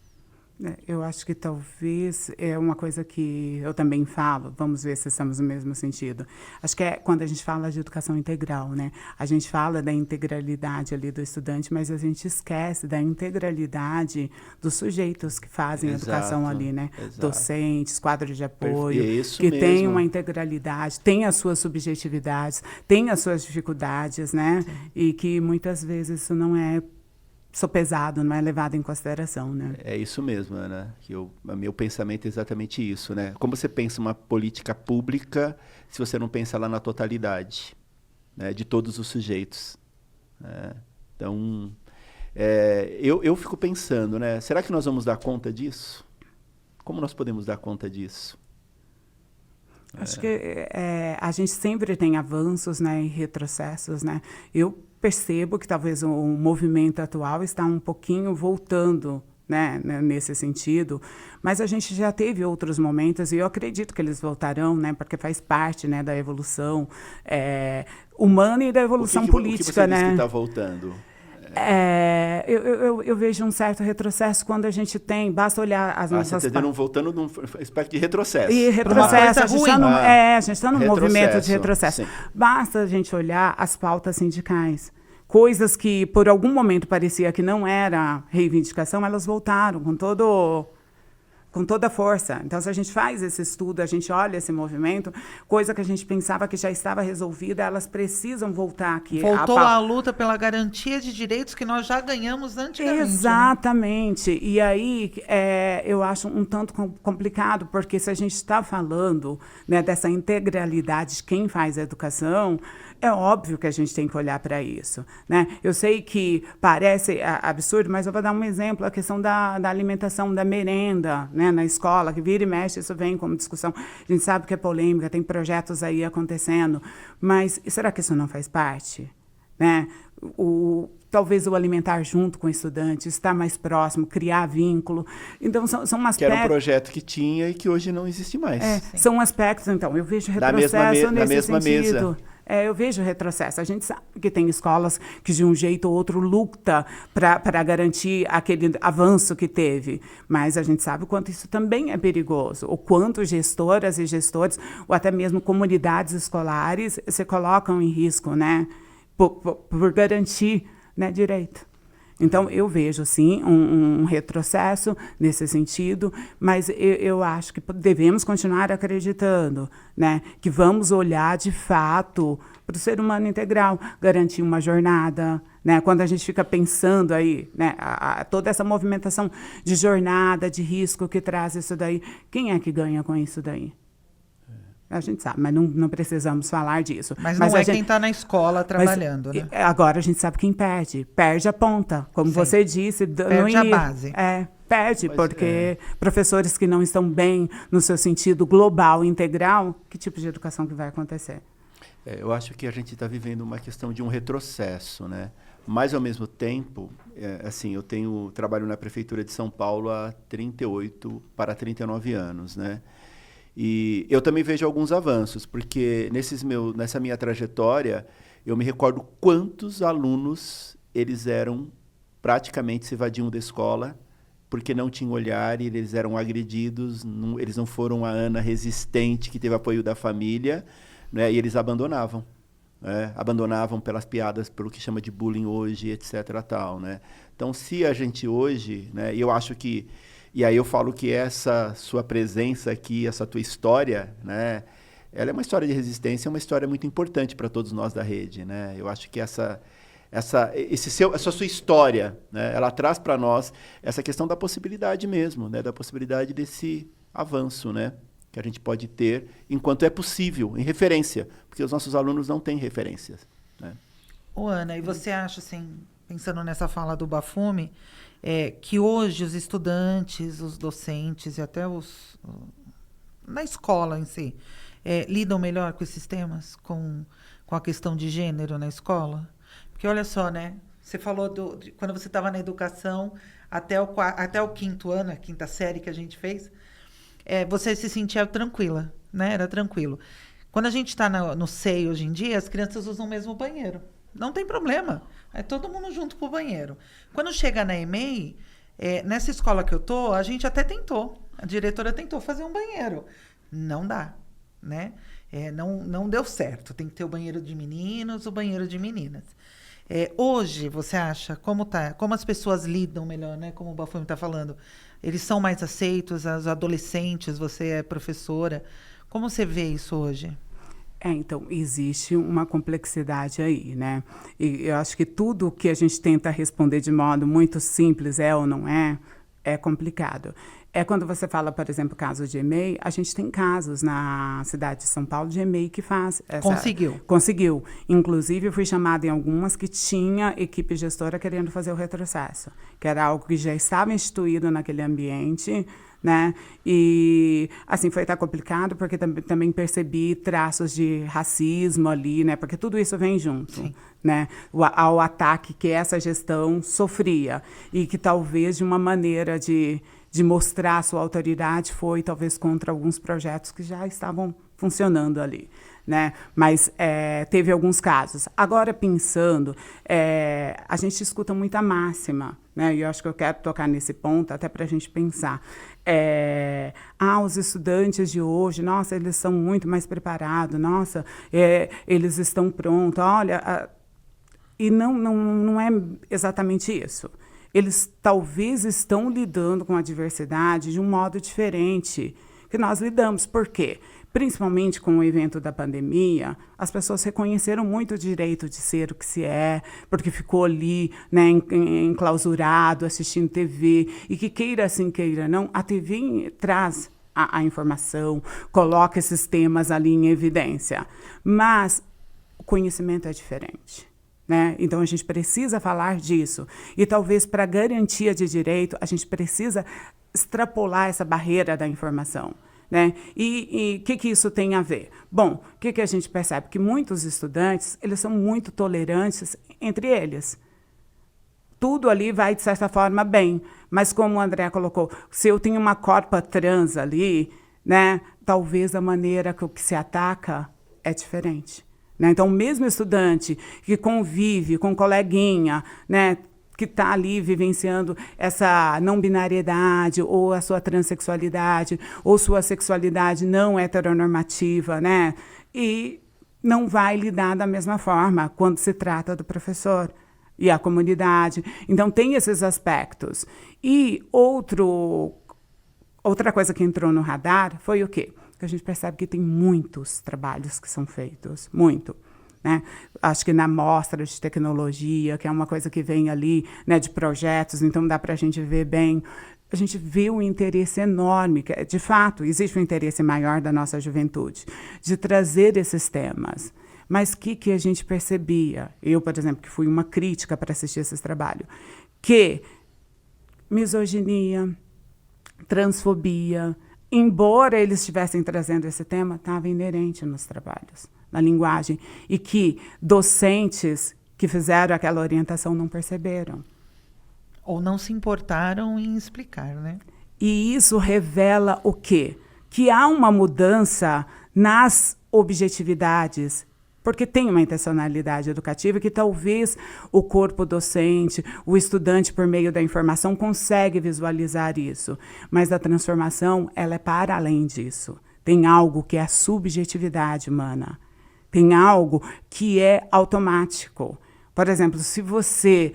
Eu acho que talvez é uma coisa que eu também falo, vamos ver se estamos no mesmo sentido. Acho que é quando a gente fala de educação integral, né? A gente fala da integralidade ali do estudante, mas a gente esquece da integralidade dos sujeitos que fazem a educação ali, né? Exato. Docentes, quadros de apoio, que tem uma integralidade, tem as suas subjetividades, tem as suas dificuldades, né? Sim. E que muitas vezes isso não é sopesado, não é levado em consideração, né? É isso mesmo, Ana. Meu pensamento é exatamente isso, né? Como você pensa uma política pública se você não pensa lá na totalidade, né, de todos os sujeitos? Então, eu fico pensando, né? Será que nós vamos dar conta disso? Como nós podemos dar conta disso? Acho que a gente sempre tem avanços, né, e retrocessos, né? Eu percebo que talvez o movimento atual está um pouquinho voltando, né, nesse sentido, mas a gente já teve outros momentos e eu acredito que eles voltarão, né, porque faz parte, né, da evolução humana e da evolução política, o que você né? diz que está voltando? Eu vejo um certo retrocesso quando a gente tem, basta olhar as nossas... Você está voltando num aspecto de retrocesso. E retrocesso, a gente está num movimento de retrocesso. Sim. Basta a gente olhar as pautas sindicais. Coisas que, por algum momento, parecia que não era reivindicação, elas voltaram com toda a força. Então, se a gente faz esse estudo, a gente olha esse movimento, coisa que a gente pensava que já estava resolvida, elas precisam voltar aqui. Voltou a luta pela garantia de direitos que nós já ganhamos antigamente. Exatamente. Né? E aí, eu acho um tanto complicado, porque se a gente está falando, né, dessa integralidade de quem faz a educação, é óbvio que a gente tem que olhar para isso, né? Eu sei que parece absurdo, mas eu vou dar um exemplo, a questão da alimentação, da merenda, né, na escola, que vira e mexe, isso vem como discussão. A gente sabe que é polêmica, tem projetos aí acontecendo, mas será que isso não faz parte? Né? talvez o alimentar junto com o estudante, estar mais próximo, criar vínculo. Então, são aspectos... Que era um projeto que tinha e que hoje não existe mais. São aspectos, então, eu vejo retrocesso na mesma sentido. Mesa. Eu vejo retrocesso. A gente sabe que tem escolas que, de um jeito ou outro, luta para garantir aquele avanço que teve. Mas a gente sabe o quanto isso também é perigoso. O quanto gestoras e gestores, ou até mesmo comunidades escolares, se colocam em risco, né? Por garantir, né, direito. Então, eu vejo, sim, um retrocesso nesse sentido, mas eu acho que devemos continuar acreditando, né, que vamos olhar, de fato, para o ser humano integral, garantir uma jornada, né, quando a gente fica pensando aí, né, toda essa movimentação de jornada, de risco que traz isso daí, quem é que ganha com isso daí? A gente sabe, mas não precisamos falar disso. Mas não é quem está na escola trabalhando, né? Agora a gente sabe quem perde. Perde a ponta, como você disse. Perde a base. Perde, porque professores que não estão bem no seu sentido global, integral, que tipo de educação que vai acontecer? Eu acho que a gente está vivendo uma questão de um retrocesso, né? Mas, ao mesmo tempo, assim, eu trabalho na Prefeitura de São Paulo há 38 para 39 anos, né? E eu também vejo alguns avanços, porque nessa minha trajetória, eu me recordo quantos alunos eles praticamente se evadiam da escola, porque não tinham olhar e eles eram agredidos, eles não foram a Ana resistente, que teve apoio da família, né, e eles abandonavam. Abandonavam pelas piadas, pelo que chama de bullying hoje, etc. Tal, né? Então, se a gente hoje, né, eu acho que... E aí eu falo que essa sua presença aqui, essa tua história, né, ela é uma história de resistência, é uma história muito importante para todos nós da rede, né? Eu acho que essa sua história, né, ela traz para nós essa questão da possibilidade mesmo, né, da possibilidade desse avanço, né, que a gente pode ter enquanto é possível, em referência, porque os nossos alunos não têm referências, né? Ô, Ana, e você acha, assim, pensando nessa fala do Bafumi, que hoje os estudantes, os docentes e até na escola em si, lidam melhor com esses temas, com a questão de gênero na escola? Porque olha só, né? Você falou quando você estava na educação, até o quinto ano, a quinta série que a gente fez, você se sentia tranquila, né? Era tranquilo. Quando a gente está no SEI hoje em dia, as crianças usam o mesmo banheiro. Não tem problema. É todo mundo junto pro banheiro. Quando chega na EMEI, nessa escola que eu tô, a gente até tentou. A diretora tentou fazer um banheiro. Não dá, né? Não deu certo. Tem que ter o banheiro de meninos, o banheiro de meninas. Hoje, você acha, como as pessoas lidam melhor, né? Como o Bafumi está falando. Eles são mais aceitos, as adolescentes, você é professora. Como você vê isso hoje? Então, existe uma complexidade aí, né? E eu acho que tudo que a gente tenta responder de modo muito simples, ou não é complicado. Quando você fala, por exemplo, caso de EMEI, a gente tem casos na cidade de São Paulo de EMEI que faz... Conseguiu. Inclusive, eu fui chamada em algumas que tinha equipe gestora querendo fazer o retrocesso, que era algo que já estava instituído naquele ambiente, né? E, assim, foi até complicado, porque também percebi traços de racismo ali, né? Porque tudo isso vem junto, sim, né? Ao ataque que essa gestão sofria. E que talvez de uma maneira de mostrar sua autoridade foi talvez contra alguns projetos que já estavam funcionando ali, né? Mas teve alguns casos. Agora, pensando, a gente escuta muita máxima, né? E eu acho que eu quero tocar nesse ponto até para a gente pensar. Os estudantes de hoje, nossa, eles são muito mais preparados, nossa, eles estão prontos, olha... E não é exatamente isso. Eles talvez estão lidando com a diversidade de um modo diferente que nós lidamos. Por quê? Principalmente com o evento da pandemia, as pessoas reconheceram muito o direito de ser o que se é, porque ficou ali, né, enclausurado, assistindo TV, e que queira sim, queira não, a TV traz a informação, coloca esses temas ali em evidência. Mas o conhecimento é diferente, né? Então, a gente precisa falar disso. E talvez, para garantia de direito, a gente precisa extrapolar essa barreira da informação, né? E o que isso tem a ver? Bom, o que a gente percebe? Que muitos estudantes, eles são muito tolerantes entre eles, tudo ali vai, de certa forma, bem. Mas, como o André colocou, se eu tenho uma corpa trans ali, né, talvez a maneira que se ataca é diferente. Né? Então, o mesmo estudante que convive com um coleguinha, né, que está ali vivenciando essa não binariedade, ou a sua transexualidade, ou sua sexualidade não heteronormativa, né, e não vai lidar da mesma forma quando se trata do professor e a comunidade. Então, tem esses aspectos. E outra coisa que entrou no radar foi o quê? Que a gente percebe que tem muitos trabalhos que são feitos, muito. Né? Acho que na mostra de tecnologia, que é uma coisa que vem ali, né, de projetos, então dá para a gente ver bem. A gente vê um interesse enorme, que, de fato, existe um interesse maior da nossa juventude, de trazer esses temas. Mas o que a gente percebia? Eu, por exemplo, que fui uma crítica para assistir esses trabalhos, que misoginia, transfobia, embora eles estivessem trazendo esse tema, estava inerente nos trabalhos, na linguagem, e que docentes que fizeram aquela orientação não perceberam. Ou não se importaram em explicar, né? E isso revela o quê? Que há uma mudança nas objetividades, porque tem uma intencionalidade educativa que talvez o corpo docente, o estudante, por meio da informação, consegue visualizar isso. Mas a transformação, ela é para além disso. Tem algo que é a subjetividade humana. Tem algo que é automático. Por exemplo, se você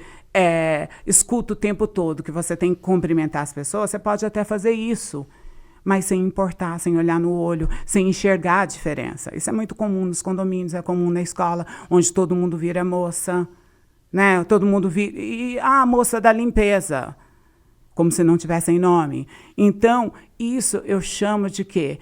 escuta o tempo todo que você tem que cumprimentar as pessoas, você pode até fazer isso, mas sem importar, sem olhar no olho, sem enxergar a diferença. Isso é muito comum nos condomínios, é comum na escola, onde todo mundo vira moça, né? Todo mundo vira... E a moça da limpeza, como se não tivessem nome. Então, isso eu chamo de quê?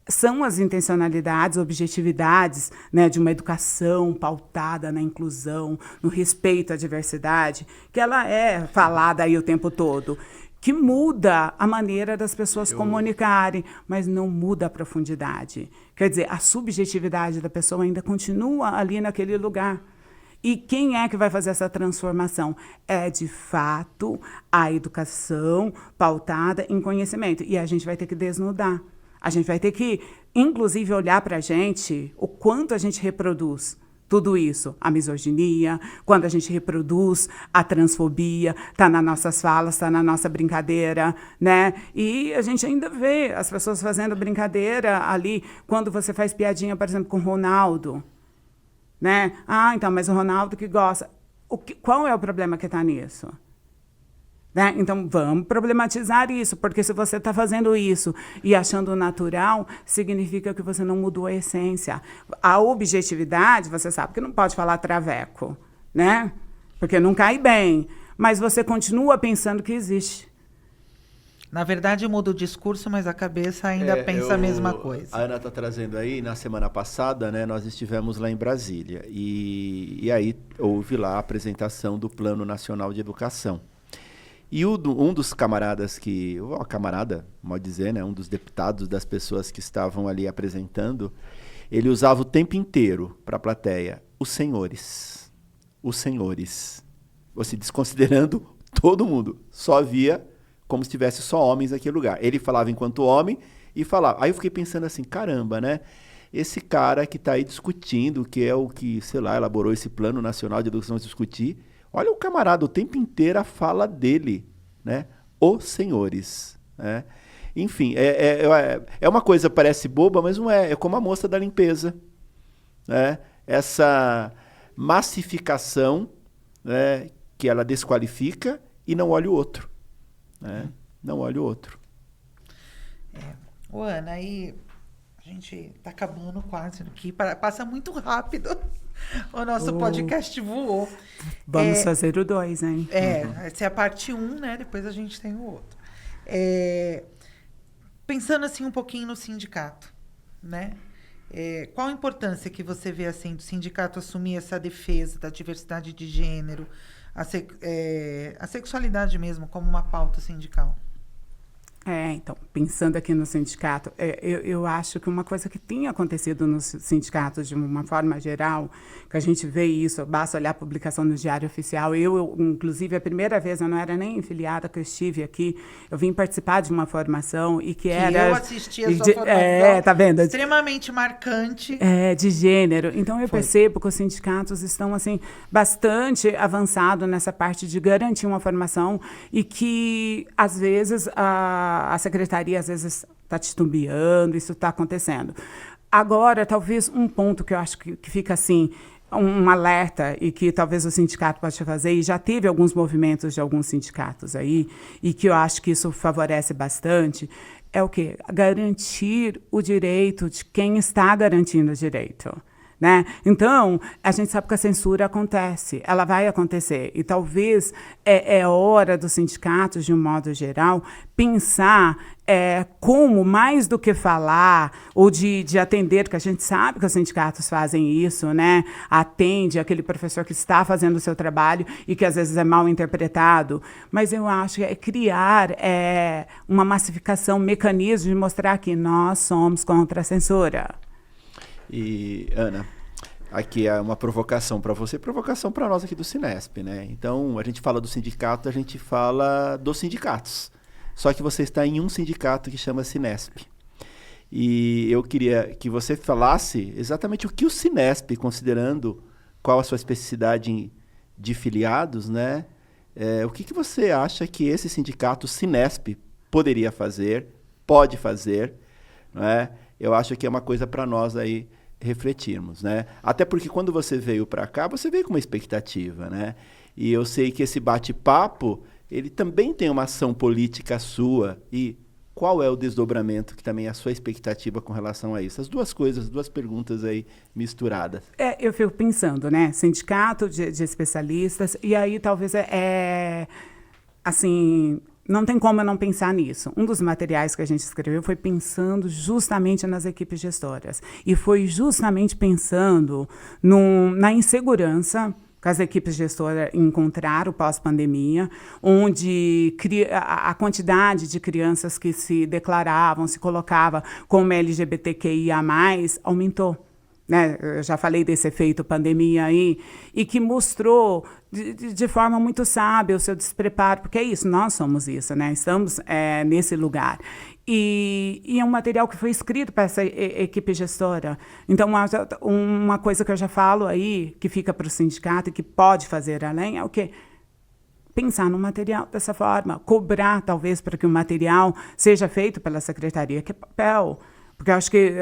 São as intencionalidades, objetividades, né, de uma educação pautada na inclusão, no respeito à diversidade, que ela é falada aí o tempo todo, que muda a maneira das pessoas comunicarem, mas não muda a profundidade. Quer dizer, a subjetividade da pessoa ainda continua ali naquele lugar. E quem é que vai fazer essa transformação? É, de fato, a educação pautada em conhecimento. E a gente vai ter que desnudar. A gente vai ter que, inclusive, olhar para a gente, o quanto a gente reproduz tudo isso. A misoginia, quando a gente reproduz a transfobia, está nas nossas falas, está na nossa brincadeira, né? E a gente ainda vê as pessoas fazendo brincadeira ali, quando você faz piadinha, por exemplo, com o Ronaldo, né? Ah, então, mas o Ronaldo que gosta. Qual é o problema que está nisso? Né? Então, vamos problematizar isso, porque se você está fazendo isso e achando natural, significa que você não mudou a essência. A objetividade, você sabe que não pode falar traveco, né? Porque não cai bem, mas você continua pensando que existe. Na verdade, muda o discurso, mas a cabeça ainda pensa a mesma coisa. A Ana está trazendo aí, na semana passada, né, nós estivemos lá em Brasília, e aí houve lá a apresentação do Plano Nacional de Educação. E um dos camaradas camarada, pode dizer, né, um dos deputados, das pessoas que estavam ali apresentando, ele usava o tempo inteiro para a plateia, os senhores, você desconsiderando todo mundo, só havia como se tivesse só homens naquele lugar. Ele falava enquanto homem e falava. Aí eu fiquei pensando assim, caramba, né? Esse cara que está aí discutindo, que é o que, sei lá, elaborou esse Plano Nacional de Educação discutir, olha o camarada, o tempo inteiro a fala dele, né? Os senhores, né? Enfim, é uma coisa que parece boba, mas não é. É como a moça da limpeza, né? Essa massificação, né, que ela desqualifica e não olha o outro, né? Não olha o outro. Ô, Ana, aí a gente está acabando quase aqui. Passa muito rápido. O nosso podcast voou. Vamos fazer o 2, hein? Essa é a parte 1, né? Depois a gente tem o outro. Pensando assim um pouquinho no sindicato, né? Qual a importância que você vê assim do sindicato assumir essa defesa da diversidade de gênero, a sexualidade mesmo como uma pauta sindical? Então, pensando aqui no sindicato, eu acho que uma coisa que tem acontecido nos sindicatos de uma forma geral, que a gente vê isso, basta olhar a publicação no Diário Oficial. Inclusive, a primeira vez, eu não era nem filiada que eu estive aqui, eu vim participar de uma formação e que era... Eu assisti a sua formação, tá vendo? Extremamente marcante. De gênero. Então, eu percebo que os sindicatos estão, assim, bastante avançados nessa parte de garantir uma formação e que, às vezes, a secretaria, às vezes, está titubeando, isso está acontecendo. Agora, talvez um ponto que eu acho que fica assim, um alerta, e que talvez o sindicato possa fazer, e já teve alguns movimentos de alguns sindicatos aí, e que eu acho que isso favorece bastante, é o quê? Garantir o direito de quem está garantindo o direito. Né? Então, a gente sabe que a censura acontece, ela vai acontecer. E talvez é hora dos sindicatos, de um modo geral, pensar como, mais do que falar ou de atender, que a gente sabe que os sindicatos fazem isso, né? Atende aquele professor que está fazendo o seu trabalho e que às vezes é mal interpretado. Mas eu acho que criar uma massificação, um mecanismo de mostrar que nós somos contra a censura. E, Ana, aqui é uma provocação para você, provocação para nós aqui do Cinesp, né? Então, a gente fala do sindicato, a gente fala dos sindicatos. Só que você está em um sindicato que chama Cinesp. E eu queria que você falasse exatamente o que o Cinesp, considerando qual a sua especificidade de filiados, né? O que você acha que esse sindicato Cinesp poderia fazer, pode fazer, não é? Eu acho que é uma coisa para nós aí refletirmos, né? Até porque quando você veio para cá, você veio com uma expectativa, né? E eu sei que esse bate-papo, ele também tem uma ação política sua. E qual é o desdobramento que também é a sua expectativa com relação a isso? As duas coisas, duas perguntas aí misturadas. Eu fico pensando, né? Sindicato de especialistas, e aí talvez assim... Não tem como eu não pensar nisso. Um dos materiais que a gente escreveu foi pensando justamente nas equipes gestoras. E foi justamente pensando na insegurança que as equipes gestoras encontraram pós-pandemia, onde a quantidade de crianças que se declaravam, se colocava como LGBTQIA+, aumentou. Né? Eu já falei desse efeito pandemia aí, e que mostrou de forma muito sábia o seu despreparo, porque é isso, nós somos isso, né? Estamos nesse lugar. E é um material que foi escrito para essa equipe gestora. Então, uma coisa que eu já falo aí, que fica para o sindicato e que pode fazer além, é o quê? Pensar no material dessa forma, cobrar, talvez, para que o material seja feito pela secretaria, que é papel. Porque eu acho que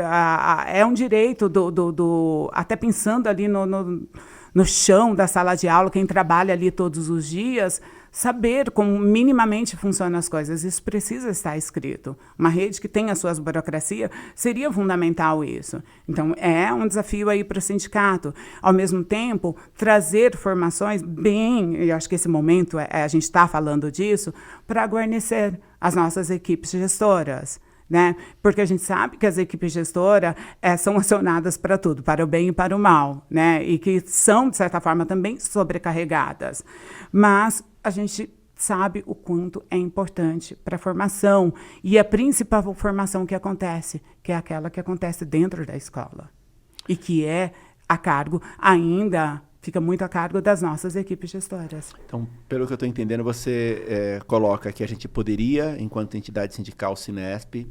é um direito até pensando ali no chão da sala de aula, quem trabalha ali todos os dias, saber como minimamente funcionam as coisas. Isso precisa estar escrito. Uma rede que tem as suas burocracias, seria fundamental isso. Então, é um desafio aí para o sindicato. Ao mesmo tempo, trazer formações eu acho que esse momento a gente está falando disso, para guarnecer as nossas equipes gestoras. Né? Porque a gente sabe que as equipes gestoras são acionadas para tudo, para o bem e para o mal, né? E que são, de certa forma, também sobrecarregadas. Mas a gente sabe o quanto é importante para a formação. E a principal formação que acontece, que é aquela que acontece dentro da escola. E que a cargo ainda... Fica muito a cargo das nossas equipes gestoras. Então, pelo que eu estou entendendo, você coloca que a gente poderia, enquanto entidade sindical Cinesp,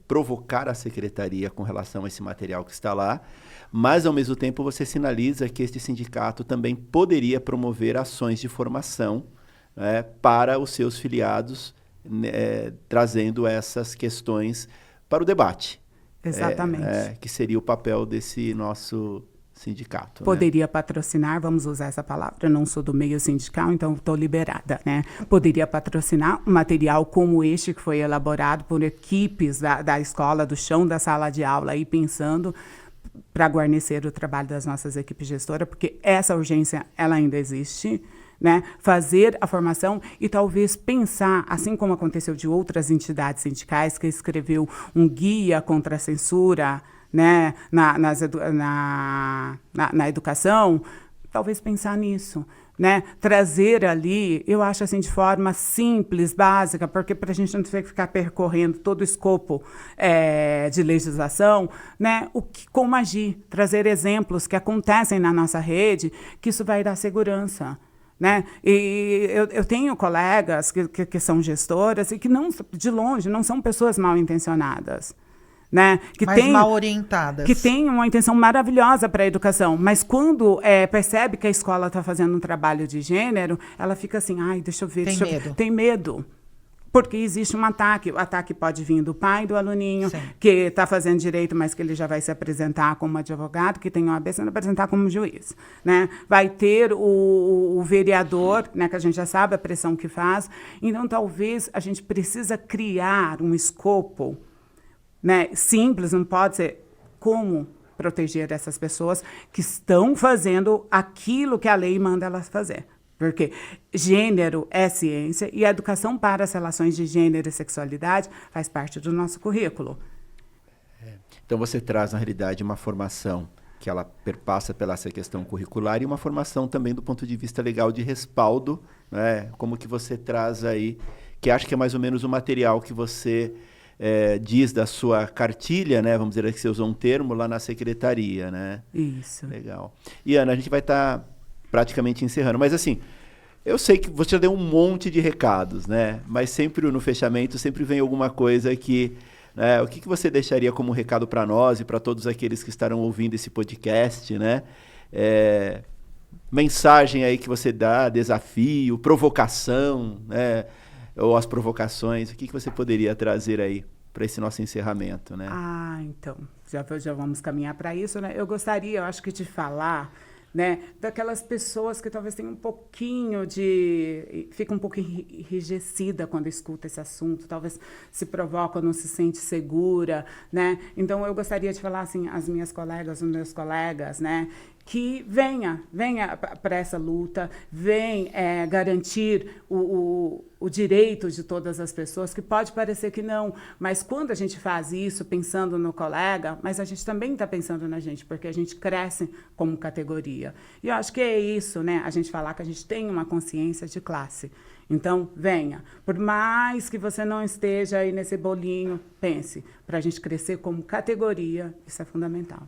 provocar a secretaria com relação a esse material que está lá, mas, ao mesmo tempo, você sinaliza que este sindicato também poderia promover ações de formação para os seus filiados, trazendo essas questões para o debate. Exatamente. Que seria o papel desse nosso... sindicato. Poderia patrocinar, vamos usar essa palavra, eu não sou do meio sindical, então estou liberada, né? Poderia patrocinar um material como este que foi elaborado por equipes da escola, do chão da sala de aula, aí pensando para guarnecer o trabalho das nossas equipes gestoras, porque essa urgência, ela ainda existe, né? Fazer a formação e talvez pensar, assim como aconteceu de outras entidades sindicais, que escreveu um guia contra a censura, né, na educação, talvez pensar nisso. né, trazer ali, eu acho assim, de forma simples, básica, porque para a gente não ter que ficar percorrendo todo o escopo de legislação, né, como agir, trazer exemplos que acontecem na nossa rede, que isso vai dar segurança. Né? E eu tenho colegas que são gestoras e que, não, de longe, não são pessoas mal intencionadas. Né? Mas mal orientadas. Que tem uma intenção maravilhosa para a educação, mas quando percebe que a escola está fazendo um trabalho de gênero, ela fica assim, ai, deixa eu ver. Tem medo. Porque existe um ataque. O ataque pode vir do pai do aluninho, sim, que está fazendo direito, mas que ele já vai se apresentar como advogado, que tem OAB, sendo apresentar como juiz. Né? Vai ter o vereador, né, que a gente já sabe a pressão que faz. Então, talvez a gente precisa criar um escopo, né, simples, não pode ser como proteger essas pessoas que estão fazendo aquilo que a lei manda elas fazer. Porque gênero é ciência e a educação para as relações de gênero e sexualidade faz parte do nosso currículo. Então você traz, na realidade, uma formação que ela perpassa pela essa questão curricular e uma formação também do ponto de vista legal de respaldo, né? Como que você traz aí, que acho que é mais ou menos o material que você diz da sua cartilha, né? Vamos dizer que você usou um termo lá na secretaria, né? Isso. Legal. E, Ana, a gente vai estar praticamente encerrando, mas assim, eu sei que você já deu um monte de recados, né? Mas sempre no fechamento, sempre vem alguma coisa que... né? O que você deixaria como recado para nós e para todos aqueles que estarão ouvindo esse podcast, né? Mensagem aí que você dá, desafio, provocação, né? Ou as provocações, o que você poderia trazer aí para esse nosso encerramento, né? Então, já vamos caminhar para isso, né? Eu gostaria, eu acho que de falar, né, daquelas pessoas que talvez tenham um pouquinho fica um pouco enrijecida quando escuta esse assunto, talvez se provoca, não se sente segura, né? Então, eu gostaria de falar, assim, às minhas colegas, aos meus colegas, né, que venha para essa luta, vem garantir o direito de todas as pessoas, que pode parecer que não, mas quando a gente faz isso pensando no colega, mas a gente também está pensando na gente, porque a gente cresce como categoria. E eu acho que é isso, né? A gente falar que a gente tem uma consciência de classe. Então, venha. Por mais que você não esteja aí nesse bolinho, pense. Para a gente crescer como categoria, isso é fundamental.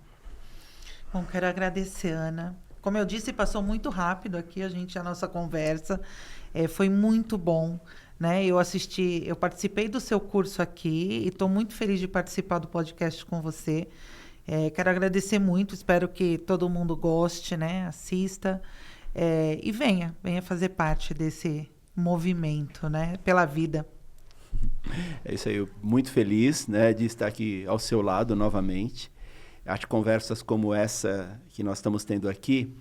Bom, quero agradecer, Ana. Como eu disse, passou muito rápido aqui a nossa conversa. Foi muito bom, né? Eu participei do seu curso aqui e estou muito feliz de participar do podcast com você. Quero agradecer muito, espero que todo mundo goste, né? Assista e venha fazer parte desse movimento, né? Pela vida. É isso aí, eu muito feliz, né, de estar aqui ao seu lado novamente. Acho que conversas como essa que nós estamos tendo aqui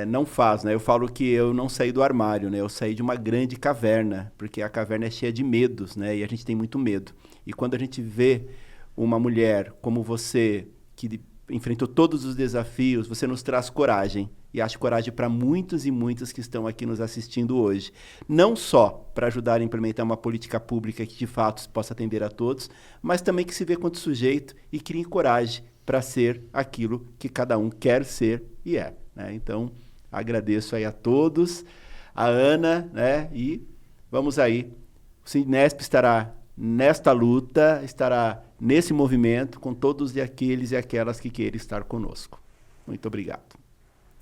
não faz, né? Eu falo que eu não saí do armário, né? Eu saí de uma grande caverna, porque a caverna é cheia de medos, né? E a gente tem muito medo. E quando a gente vê uma mulher como você, que enfrentou todos os desafios, você nos traz coragem. E acho coragem para muitos e muitas que estão aqui nos assistindo hoje. Não só para ajudar a implementar uma política pública que de fato possa atender a todos, mas também que se vê quanto sujeito e crie coragem para ser aquilo que cada um quer ser e é, né? Então, agradeço aí a todos, a Ana, né? E vamos aí. O Sinesp estará nesta luta, estará nesse movimento com todos aqueles e aquelas que queiram estar conosco. Muito obrigado.